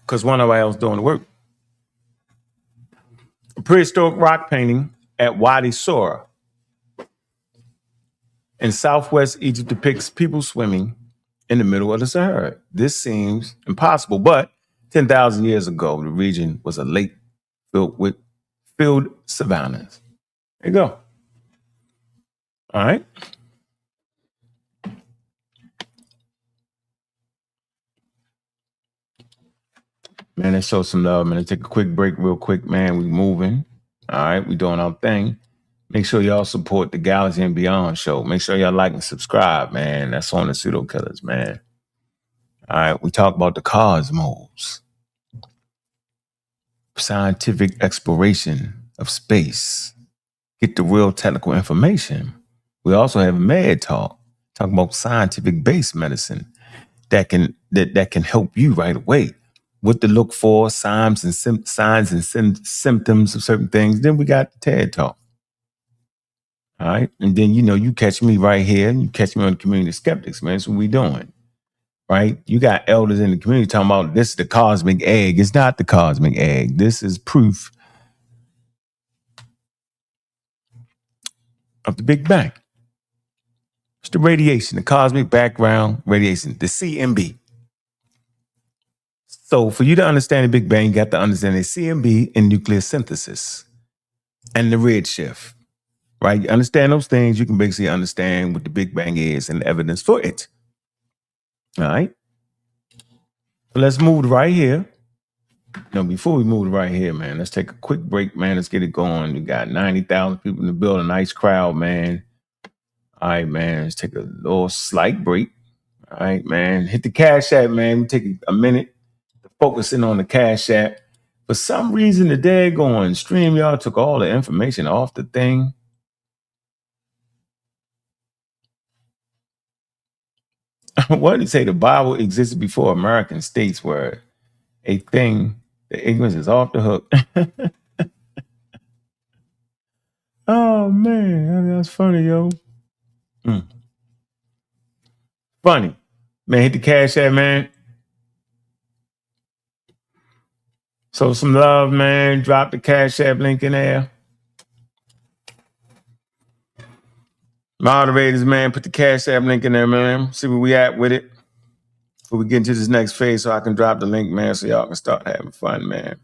Because one nobody else doing the work. A prehistoric rock painting at Wadi Sora in southwest Egypt depicts people swimming in the middle of the Sahara. This seems impossible, but 10,000 years ago, the region was a lake filled with savannas. There you go. All right. Man, let's show some love, man. Let's take a quick break real quick, man. We moving. All right. We doing our thing. Make sure y'all support the Galaxy and Beyond show. Make sure y'all like and subscribe, man. That's on the Pseudo Killers, man. All right. We talk about the cosmos, scientific exploration of space, get the real technical information. We also have Mad Talk, talking about scientific based medicine that can help you right away. What to look for, signs and symptoms of certain things. Then we got the TED Talk. All right. And then, you catch me right here and you catch me on the Community Skeptics, man. That's what we doing. Right? You got elders in the community talking about this is the cosmic egg. It's not the cosmic egg. This is proof of the Big Bang. It's the radiation, the cosmic background radiation, the CMB. So for you to understand the Big Bang, you got to understand the CMB and nuclear synthesis and the redshift. Right? You understand those things, you can basically understand what the Big Bang is and the evidence for it. All right. So let's move right here. Before we move right here, man, let's take a quick break, man. Let's get it going. We got 90,000 people in the building. Nice crowd, man. All right, man. Let's take a little slight break. All right, man. Hit the Cash App, man. We take a minute to focus in on the Cash App. For some reason, the daggone StreamYard took all the information off the thing. What did he say? The Bible existed before American states were a thing. The ignorance is off the hook. Oh, man. That's funny, yo. Funny. Man, hit the Cash App, man. So some love, man. Drop the Cash App link in there. Moderators, man, put the Cash App link in there, man. See where we at with it. Before we get into this next phase, so I can drop the link, man, so y'all can start having fun, man.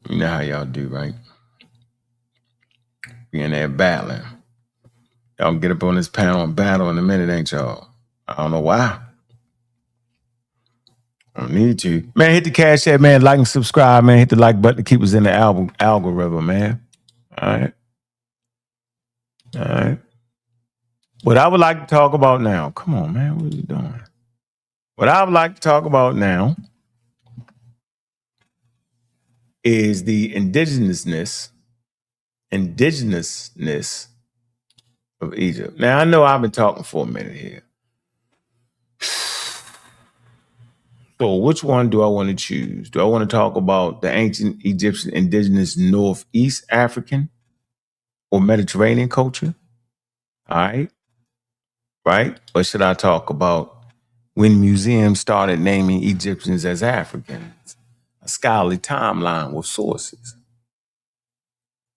You know how y'all do, right? We in there battling. Y'all get up on this panel and battle in a minute, ain't y'all? I don't know why. I don't need to. Man, hit the Cash App, man. Like and subscribe, man. Hit the like button to keep us in the algorithm, man. All right. All right. What I would like to talk about now. Come on, man. What are you doing? What I would like to talk about now is the indigenousness of Egypt. Now, I know I've been talking for a minute here. So which one do I want to choose? Do I want to talk about the ancient Egyptian indigenous Northeast African or Mediterranean culture? All right. Right? Or should I talk about when museums started naming Egyptians as Africans? A scholarly timeline with sources.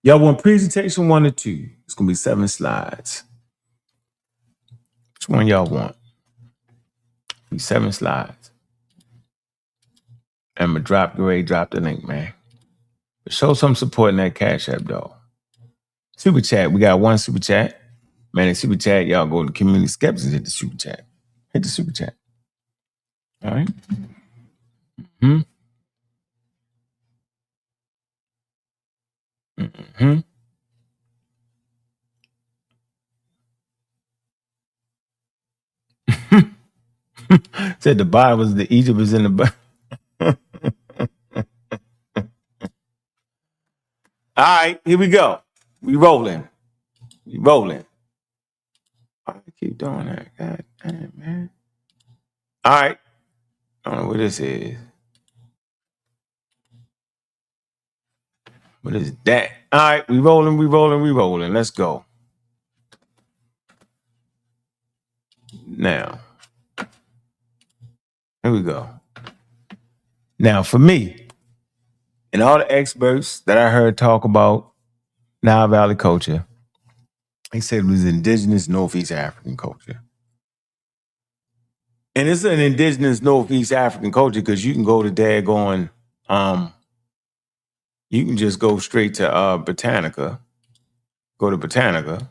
Y'all want presentation 1 or 2? It's going to be 7 slides. Which one y'all want? 7 slides. I'm going to drop the link, man. But show some support in that Cash App, dog. Super chat. We got 1 super chat. Man, in super chat, y'all go to Community Skeptics and hit the super chat. Hit the super chat. All right. Mm-hmm. Mm-hmm. Said the Bible was the Egypt is in the Bible. All right, here we go. We rolling. I keep doing that. God damn, man. All right. I don't know what this is. What is that? All right, we rolling. Let's go. Now, here we go. Now, for me, and all the experts that I heard talk about Nile Valley culture, they said it was indigenous Northeast African culture. And it's an indigenous Northeast African culture because you can go to daggone, you can just go straight to Britannica. Go to Britannica.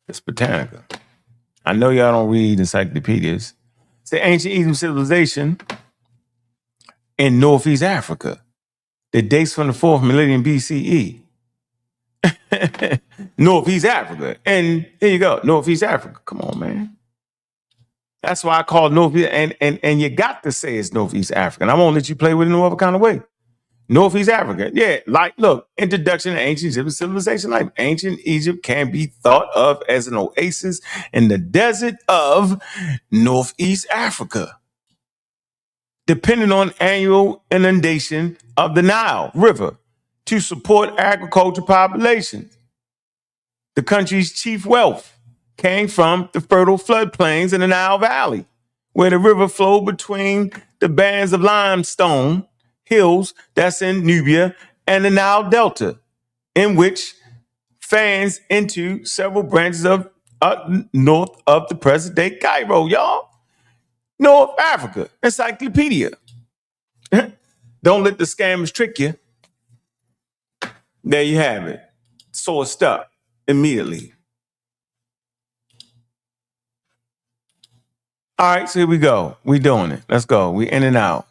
It's Britannica. I know y'all don't read encyclopedias. It's the ancient Egyptian civilization in Northeast Africa that dates from the 4th millennium BCE. Northeast Africa. And here you go, Northeast Africa. Come on, man. That's why I call Northeast, and you got to say it's Northeast Africa. And I won't let you play with it no other kind of way. Northeast Africa. Yeah, like, look, introduction to ancient Egyptian civilization. Like, ancient Egypt can be thought of as an oasis in the desert of Northeast Africa, depending on annual inundation of the Nile River to support agriculture populations. The country's chief wealth came from the fertile floodplains in the Nile Valley, where the river flowed between the bands of limestone hills that's in Nubia and the Nile Delta, in which fans into several branches of north of the present-day Cairo, y'all. North Africa, encyclopedia. Don't let the scammers trick you. There you have it. Sourced up immediately. All right, so here we go. We doing it. Let's go. We in and out.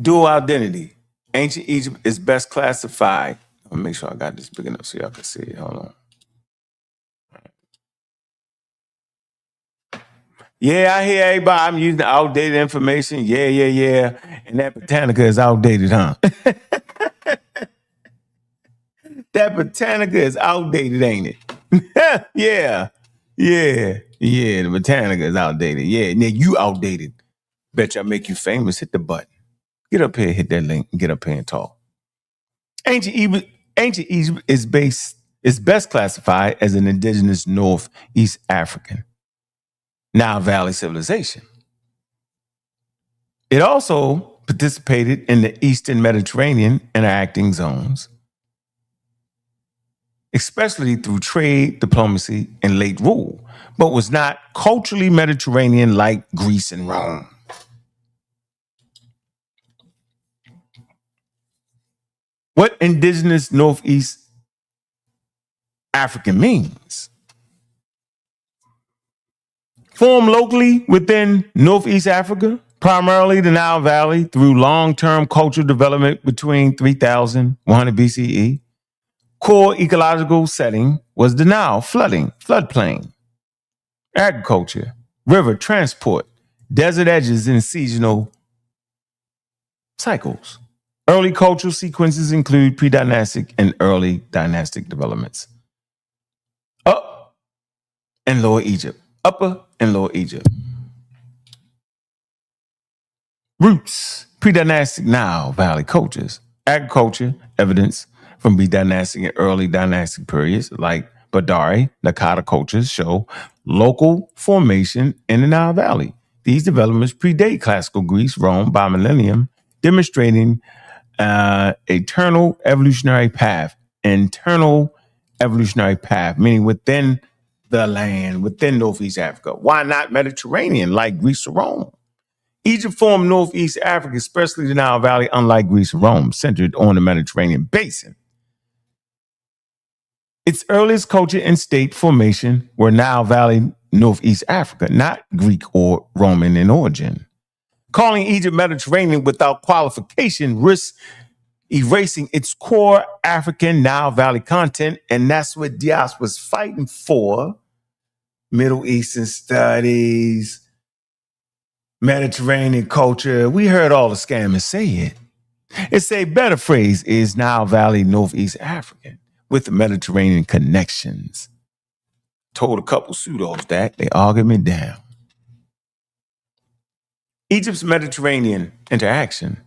Dual identity. Ancient Egypt is best classified. Let me make sure I got this big enough so y'all can see it. Hold on. Yeah, I hear everybody. I'm using outdated information. Yeah. And that Britannica is outdated, huh? That Britannica is outdated, ain't it? Yeah. The Britannica is outdated. Yeah, now you outdated. Bet you I make you famous. Hit the button. Get up here, hit that link, and get up here and talk. Ancient Egypt is best classified as an indigenous Northeast African Nile Valley civilization. It also participated in the Eastern Mediterranean interacting zones, especially through trade, diplomacy, and late rule, but was not culturally Mediterranean like Greece and Rome. What indigenous Northeast African means? Formed locally within Northeast Africa, primarily the Nile Valley, through long-term cultural development between 3100 BCE. Core ecological setting was the Nile floodplain, agriculture, river transport, desert edges, and seasonal cycles. Early cultural sequences include pre-dynastic and early dynastic developments. Upper and Lower Egypt. Roots, pre-dynastic Nile Valley cultures. Agriculture, evidence from pre-dynastic and early dynastic periods like Badari, Nakata cultures show local formation in the Nile Valley. These developments predate classical Greece, Rome by millennium, demonstrating internal evolutionary path, meaning within the land, within Northeast Africa. Why not Mediterranean like Greece or Rome? Egypt formed Northeast Africa, especially the Nile Valley, unlike Greece and Rome, centered on the Mediterranean basin. Its earliest culture and state formation were Nile Valley, Northeast Africa, not Greek or Roman in origin. Calling Egypt Mediterranean without qualification risks erasing its core African Nile Valley content, and that's what Dias was fighting for. Middle Eastern studies, Mediterranean culture. We heard all the scammers say it. It's a better phrase is Nile Valley, Northeast African with the Mediterranean connections. Told a couple pseudos that. They argued me down. Egypt's Mediterranean interaction.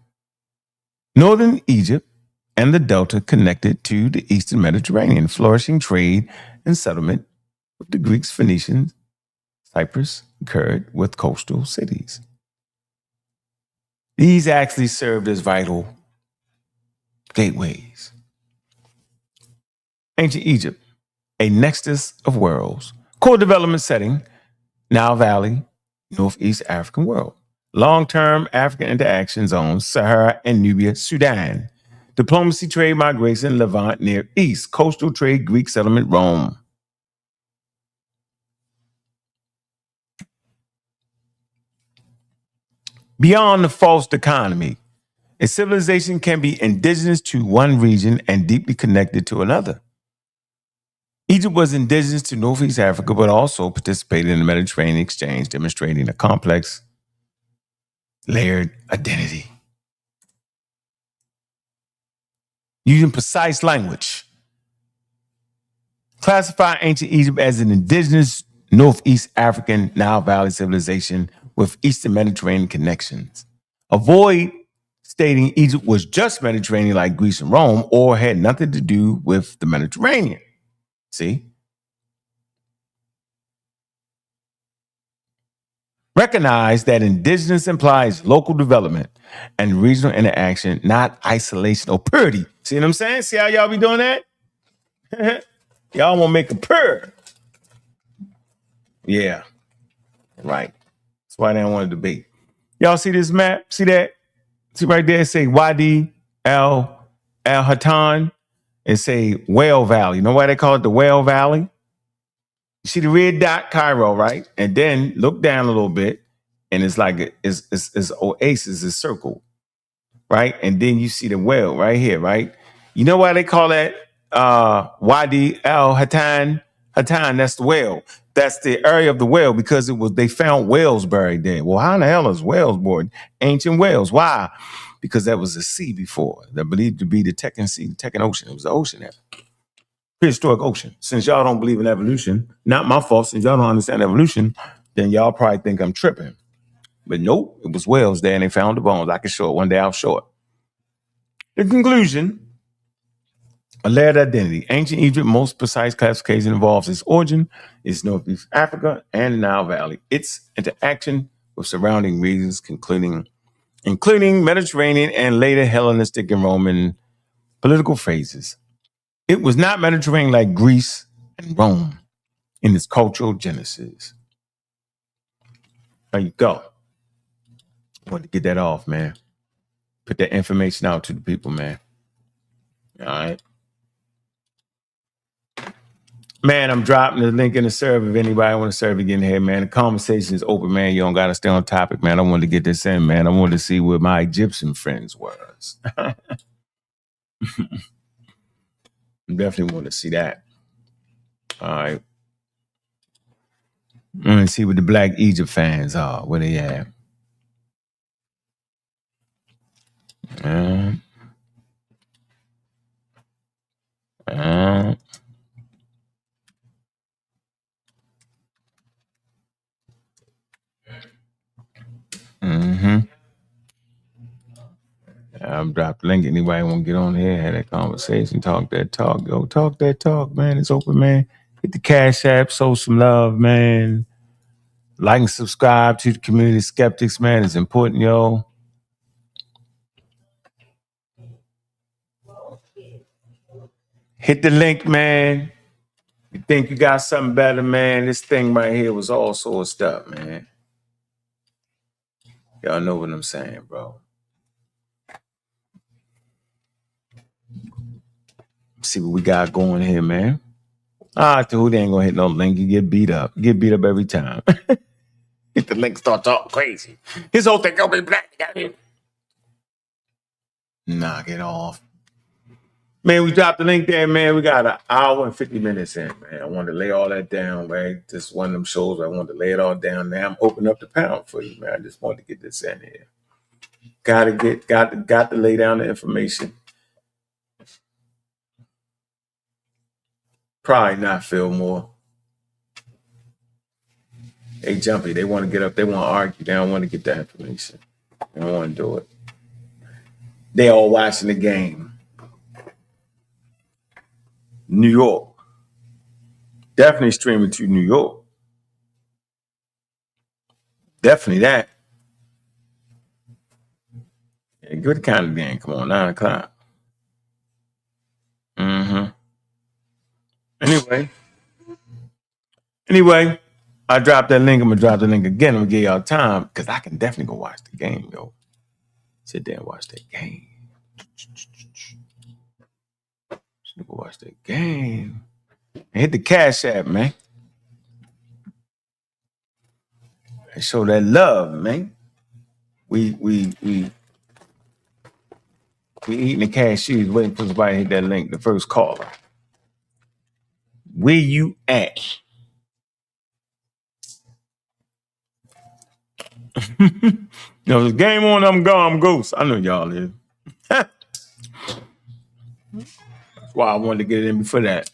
Northern Egypt and the Delta connected to the Eastern Mediterranean, flourishing trade and settlement with the Greeks, Phoenicians, Cyprus occurred with coastal cities. These actually served as vital gateways. Ancient Egypt, a nexus of worlds, core development setting, Nile Valley, Northeast African world, long-term African interaction zones, Sahara and Nubia, Sudan, diplomacy, trade, migration, Levant, Near East, coastal trade, Greek settlement, Rome. Beyond the false dichotomy, a civilization can be indigenous to one region and deeply connected to another. Egypt was indigenous to Northeast Africa, but also participated in the Mediterranean exchange, demonstrating a complex, layered identity. Using precise language, classify ancient Egypt as an indigenous Northeast African Nile Valley civilization with Eastern Mediterranean connections. Avoid stating Egypt was just Mediterranean like Greece and Rome or had nothing to do with the Mediterranean. See? Recognize that indigenous implies local development and regional interaction, not isolation or purity. See what I'm saying? See how y'all be doing that? Y'all want to make a purr. Yeah, right. That's why they don't want to debate. Y'all see this map? See that? See right there? It say Wadi Al Hatan. It say Whale Valley. You know why they call it the Whale Valley? You see the red dot, Cairo, right? And then look down a little bit, and it's like it's oasis is circle, right? And then you see the whale right here, right? You know why they call that Wadi Al Hatan? Hatan, that's the whale. That's the area of the whale because they found whales buried there. Well, how in the hell is whales buried? Ancient whales. Why? Because that was a sea before. They're believed to be the Teccan Sea, the Teccan Ocean. It was the ocean there. Prehistoric ocean. Since y'all don't believe in evolution, not my fault, since y'all don't understand evolution, then y'all probably think I'm tripping. But nope, it was whales there and they found the bones. I can show it. One day I'll show it. The conclusion, a layered identity. Ancient Egypt, most precise classification involves its origin, its Northeast Africa, and the Nile Valley. Its interaction with surrounding regions, including Mediterranean and later Hellenistic and Roman political phases. It was not Mediterranean like Greece and Rome in its cultural genesis. There you go. I wanted to get that off, man. Put that information out to the people, man. All right. Man, I'm dropping the link in the server. If anybody want to serve again here, man, the conversation is open, man. You don't got to stay on topic, man. I wanted to get this in, man. I wanted to see where my Egyptian friends was. Definitely want to see that. All right. I want to see what the Black Egypt fans are. Where they at? I'll drop the link. Anybody want to get on here, have that conversation, talk that talk. Yo, talk that talk, man. It's open, man. Hit the Cash App, show some love, man. Like and subscribe to the community Skeptics, man. It's important, yo. Hit the link, man. You think you got something better, man? This thing right here was all sort of stuff, man. Y'all know what I'm saying, bro. See what we got going here, man. Dude, they ain't gonna hit no link. You get beat up. Get beat up every time. Hit the link, start talking crazy. His whole thing gonna be black. Knock it off. Man, we dropped the link there, man. We got an hour and 50 minutes in, man. I wanted to lay all that down, right? Just one of them shows where I wanted to lay it all down. Now I'm opening up the pound for you, man. I just wanted to get this in here. Got to lay down the information. Probably not, Phil Moore. They jumpy. They want to get up. They want to argue. They don't want to get that information. They don't want to do it. They all watching the game. New York. Definitely streaming to New York. Definitely that. Yeah, good kind of game. Come on, 9 o'clock. Mm-hmm. Anyway, I dropped that link. I'm gonna drop the link again. I'm gonna give y'all time because I can definitely go watch the game, yo. Sit there and watch that game. Go watch that game. And hit the Cash App, man. And show that love, man. We eating the cashews, waiting for somebody to hit that link. The first caller. Where you at? No, there's game on. I'm gone. I'm ghost. I know y'all is. That's why I wanted to get it in before that.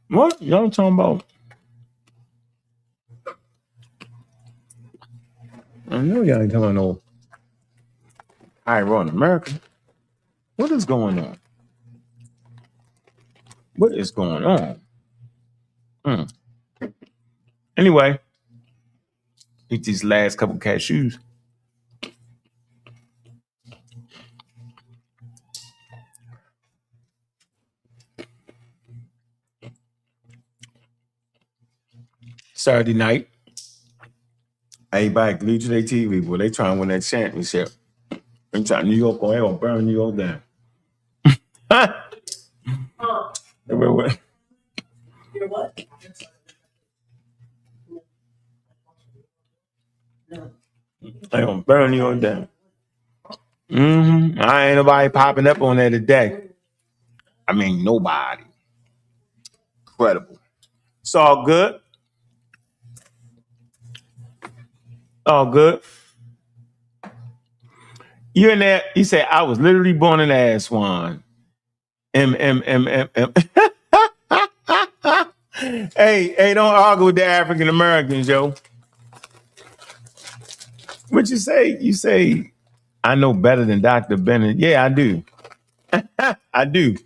What y'all talking about? I know y'all ain't talking no high run America. What is going on? What is going on? Anyway, eat these last couple cashews. Saturday night, everybody glued to their TV. Boy, they trying to win that championship. They trying New York on, they gonna burn New York down. Wait. You're what? They gonna burn New York down. I ain't nobody popping up on there today. I mean, nobody. Incredible. It's all good. All good. You in there? You say I was literally born an ass one. M. Hey, don't argue with the African Americans, yo. What you say? You say I know better than Dr. Bennett. Yeah, I do. I do.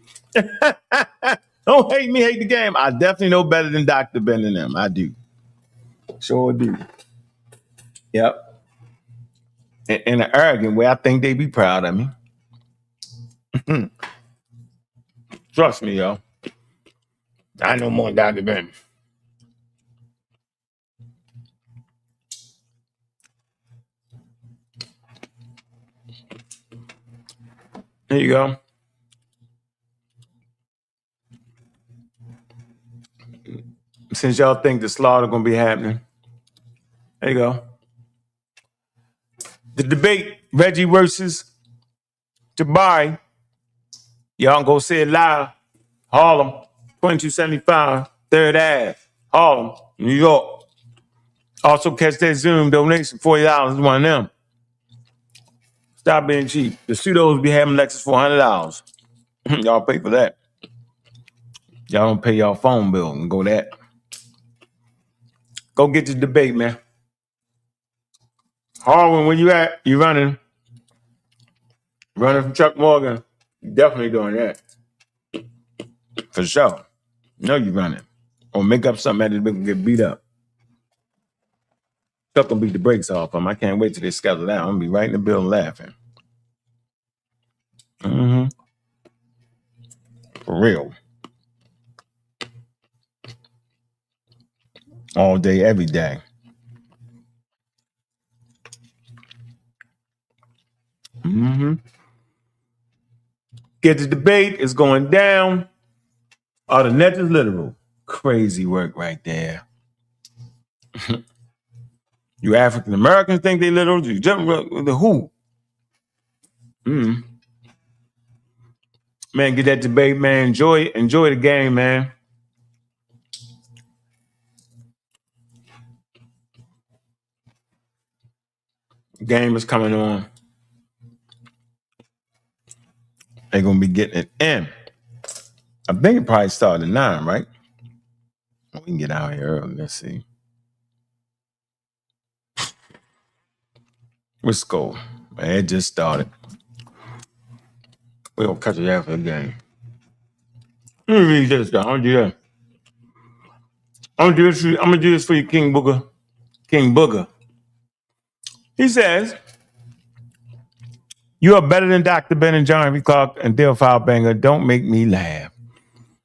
Don't hate me, hate the game. I definitely know better than Dr. Bennett and them. I do. Sure do. Yep. In an arrogant way, I think they be proud of me. Trust me, yo. I know more than Dr. Bennett. There you go. Since y'all think the slaughter gonna be happening, there you go. The debate, Reggie versus Jabari. Y'all go see it live. Harlem, 2275, 3rd Ave, Harlem, New York. Also catch that Zoom donation, $40, one of them. Stop being cheap. The pseudos be having lectures for $100. Y'all pay for that. Y'all don't pay y'all phone bill and go that. Go get the debate, man. Harlan, where you at? You running? Running from Chuck Morgan? You definitely doing that. For sure. No, you running. Or make up something that they get beat up. Chuck gonna beat the brakes off them. I can't wait till they schedule that. I'm gonna be right in the building laughing. For real. All day, every day. Get the debate. It's going down. Oh, the net is literal. Crazy work right there. You African Americans think they literal? You jump the who? Man, get that debate, man. Enjoy the game, man. Game is coming on. They're gonna be getting it in. I think it probably started at 9, right? We can get out here early. Let's see. Let's go. Man, it just started. We gonna catch it after the game. Let me read this, though. I'm gonna do that. I'm gonna do this for you, King Booger. King Booger. He says, "You are better than Dr. Ben and John F. Clark and Theophile Banger. Don't make me laugh."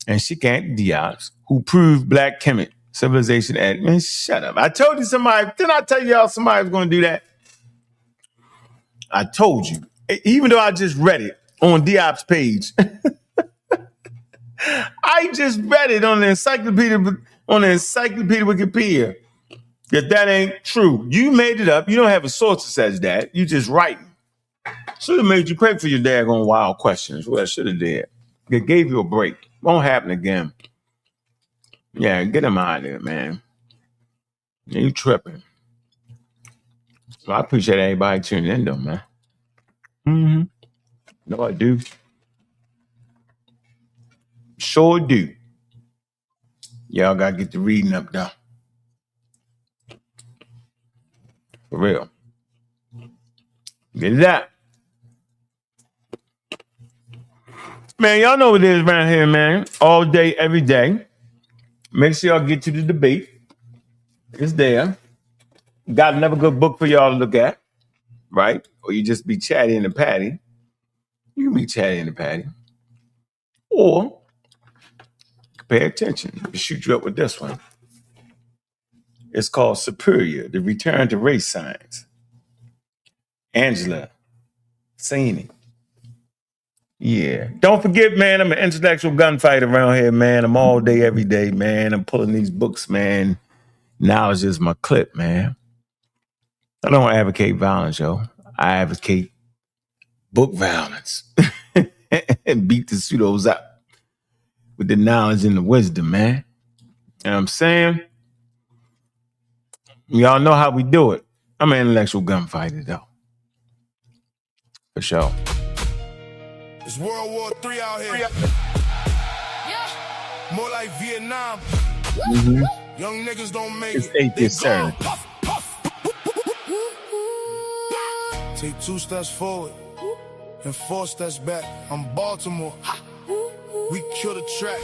And she can't Diaz, who proved black Kemet civilization at. Man, shut up. I told you somebody. Didn't I tell y'all somebody was gonna do that? I told you. Even though I just read it on Diop's page. I just read it on the encyclopedia Wikipedia. That ain't true. You made it up. You don't have a source that says that. You just write. Should have made you pray for your daggone wild questions. Well, I should have did. It gave you a break. Won't happen again. Yeah, get him out of there, man. You tripping. So I appreciate everybody tuning in, though, man. Mm-hmm. No, I do. Sure do. Y'all gotta get the reading up, though. For real. Get it out. Man, y'all know what it is around here, man. All day, every day. Make sure y'all get to the debate. It's there. Got another good book for y'all to look at, right? Or you just be chatty in the patty. You can be chatty in the patty. Or pay attention. I'll shoot you up with this one. It's called Superior, The Return to Race Science. Angela Saini. Yeah. Don't forget, man, I'm an intellectual gunfighter around here, man. I'm all day, every day, man. I'm pulling these books, man. Knowledge is my clip, man. I don't advocate violence, yo. I advocate book violence and beat the pseudos up with the knowledge and the wisdom, man. You know what I'm saying? Y'all know how we do it. I'm an intellectual gunfighter, though. For sure. It's World War III out here. Yeah. More like Vietnam. Mm-hmm. Young niggas don't make it's it. Atheist, sir. Take 2 steps forward and 4 steps back. I'm Baltimore. We kill the track.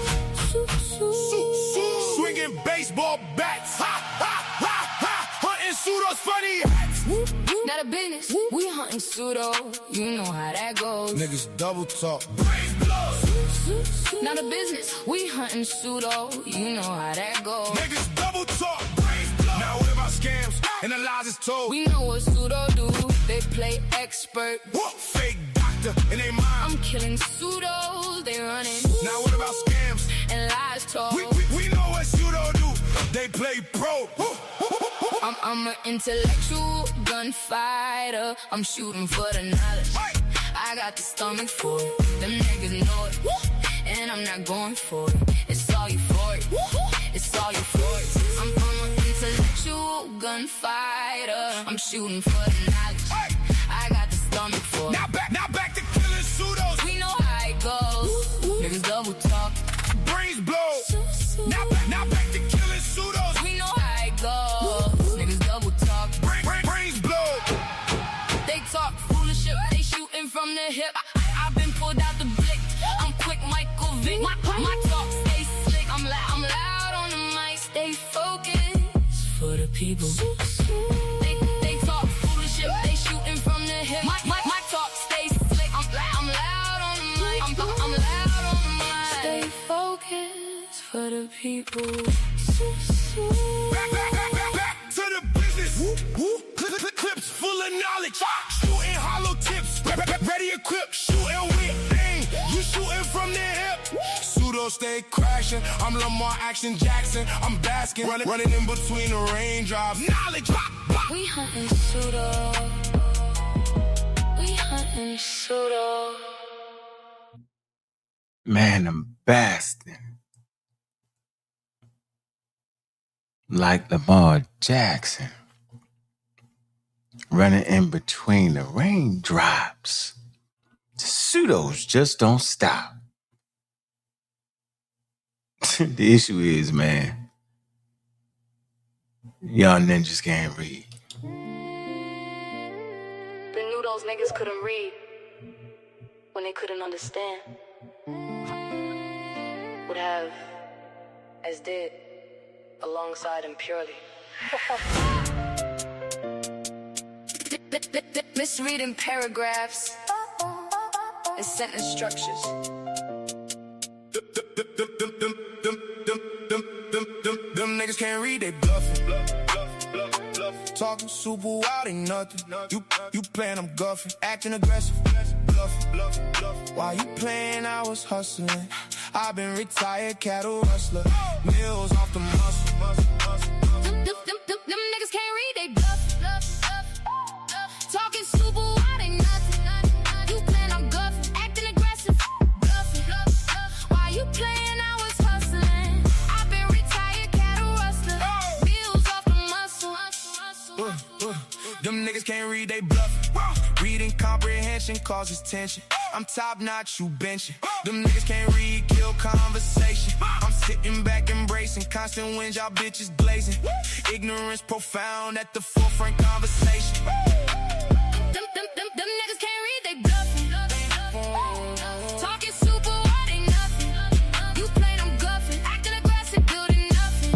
Swinging baseball bats. Hunting pseudos funny hats. Not a business, we hunting pseudo. You know how that goes. Niggas double talk. Not a business, we hunting pseudo. You know how that goes. Niggas double talk. Now what about scams and the lies is told? We know what pseudo do. They play expert. Fake doctor in they mind. I'm killing pseudos. They running. Now what about scams and lies told? We know what pseudo do. They play pro. I'm an intellectual gunfighter. I'm shooting for the knowledge. I got the stomach for it. Them niggas know it. And I'm not going for it. It's all you for it. It's all you for it. I'm an intellectual gunfighter. I'm shooting for the knowledge. I got the stomach for it. Now back to killing pseudos. We know how it goes. Niggas double talk. Brains blow. Now back to killing pseudos. We know how it goes. Niggas double talk. Brains blow. They talk foolish shit. They shooting from the hip. I've been pulled out the blick. I'm quick, Michael Vick. My talk stay slick. I'm loud on the mic. Stay focused for the people. They talk foolish shit. They shooting from the hip. My talk stay slick. I'm loud on the mic. I'm loud on the mic. Stay focused for the people. Back to the business. Clips full of knowledge. Shooting hollow tips. Ready equipped. Shooting with aim. You shooting from the hip. Pseudo stay crashing. I'm Lamar Action Jackson. I'm basking. Running in between the raindrops. Knowledge. We hunting pseudo. We hunting pseudo. Man, I'm basking. Like Lamar Jackson. Running in between the raindrops. The pseudos just don't stop. The issue is, man, y'all ninjas can't read. those niggas couldn't read when they couldn't understand would have as did alongside him purely. Misreading paragraphs and sentence structures. Them niggas can't read, they bluffing. Talking super wild, ain't nothing. You playing, I'm guffing. Acting aggressive, bluffing. While you playing, I was hustling. I've been retired cattle rustler. Meals off the muscle. Them niggas can't read, they bluff. Talking super wild, ain't nothing. You playing, I'm guffing. Acting aggressive, bluffing. While you playing, I was hustling. I've been retired cattle rustler. Meals off the muscle. Them niggas can't read, they bluffing. Reading comprehension causes tension. I'm top notch, you benching. Them niggas can't read, kill conversation. I'm sitting back embracing constant winds, y'all bitches glazing. Ignorance profound at the forefront conversation. Them niggas can't read, they bluffing. Talking super wild, ain't nothing. You play them guffing, acting aggressive, building nothing.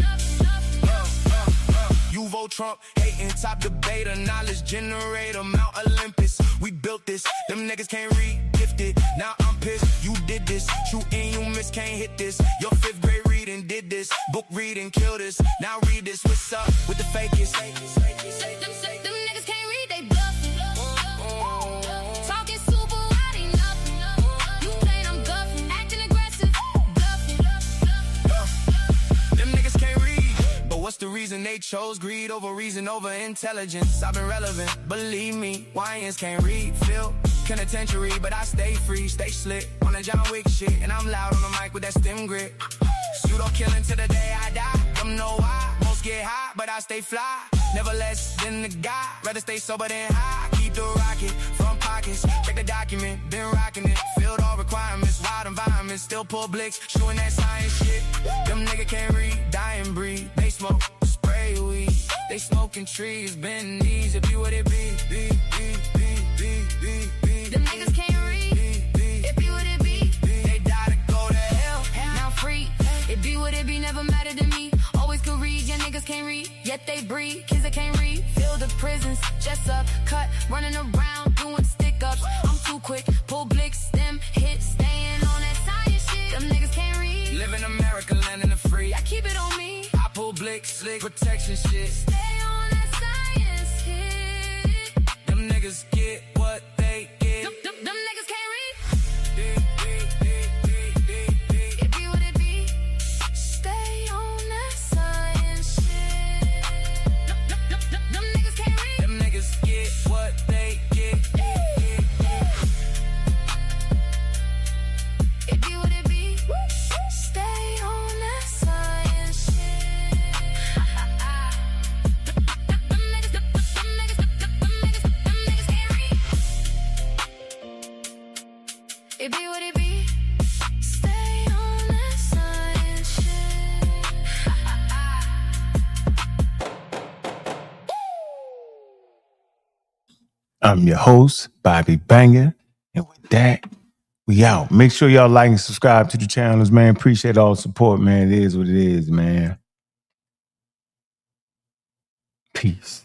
You vote Trump, hating, top debater, knowledge generator, Mount Olympus. We built this, them niggas can't read, gifted. Now I'm pissed, you did this. True and you miss, can't hit this. Your 5th grade reading did this. Book reading, kill this. Now read this, what's up with the fakest? Them niggas can't read, they bluffing. Talking super wild, ain't nothing. You play them guffing, acting aggressive, bluffing. Them niggas can't read. But what's the reason they chose greed over reason over intelligence? I've been relevant, believe me. Wyans can't read, feel penitentiary, but I stay free, stay slick on the John Wick shit, and I'm loud on the mic with that stem grip. Pseudo killing till the day I die. Don't know why. Most get high, but I stay fly. Never less than the guy. Rather stay sober than high. Keep the rocket from pockets. Check the document, been rocking it. Filled all requirements, wild environments. Still pull blicks, shooting that science shit. Them nigga can't read, die and breathe. They smoke, spray weed. They smoking trees, bend knees. It be what it be. Them niggas can't read, it be what it be. They die to go to hell. Now free, it be what it be, never mattered to me. Always could read, yeah niggas can't read, yet they breed. Kids that can't read, fill the prisons, just up, cut, running around, doing stick-ups. I'm too quick, pull blicks, stem, hit, staying on that science shit. Them niggas can't read. Live in America, landing the free. I keep it on me. I pull blicks, slick, protection shit. Stay on that science shit. Them niggas get what they get. Them niggas can't read. It be what it be. Stay on that science shit. Them niggas can't read. Them niggas get what they get. It be what it be. Stay on that science shit. Them niggas can't read. It be what it be. Stay on that science shit. I'm your host, Bobby Banger. And with that, we out. Make sure y'all like and subscribe to the channels, man. Appreciate all the support, man. It is what it is, man. Peace.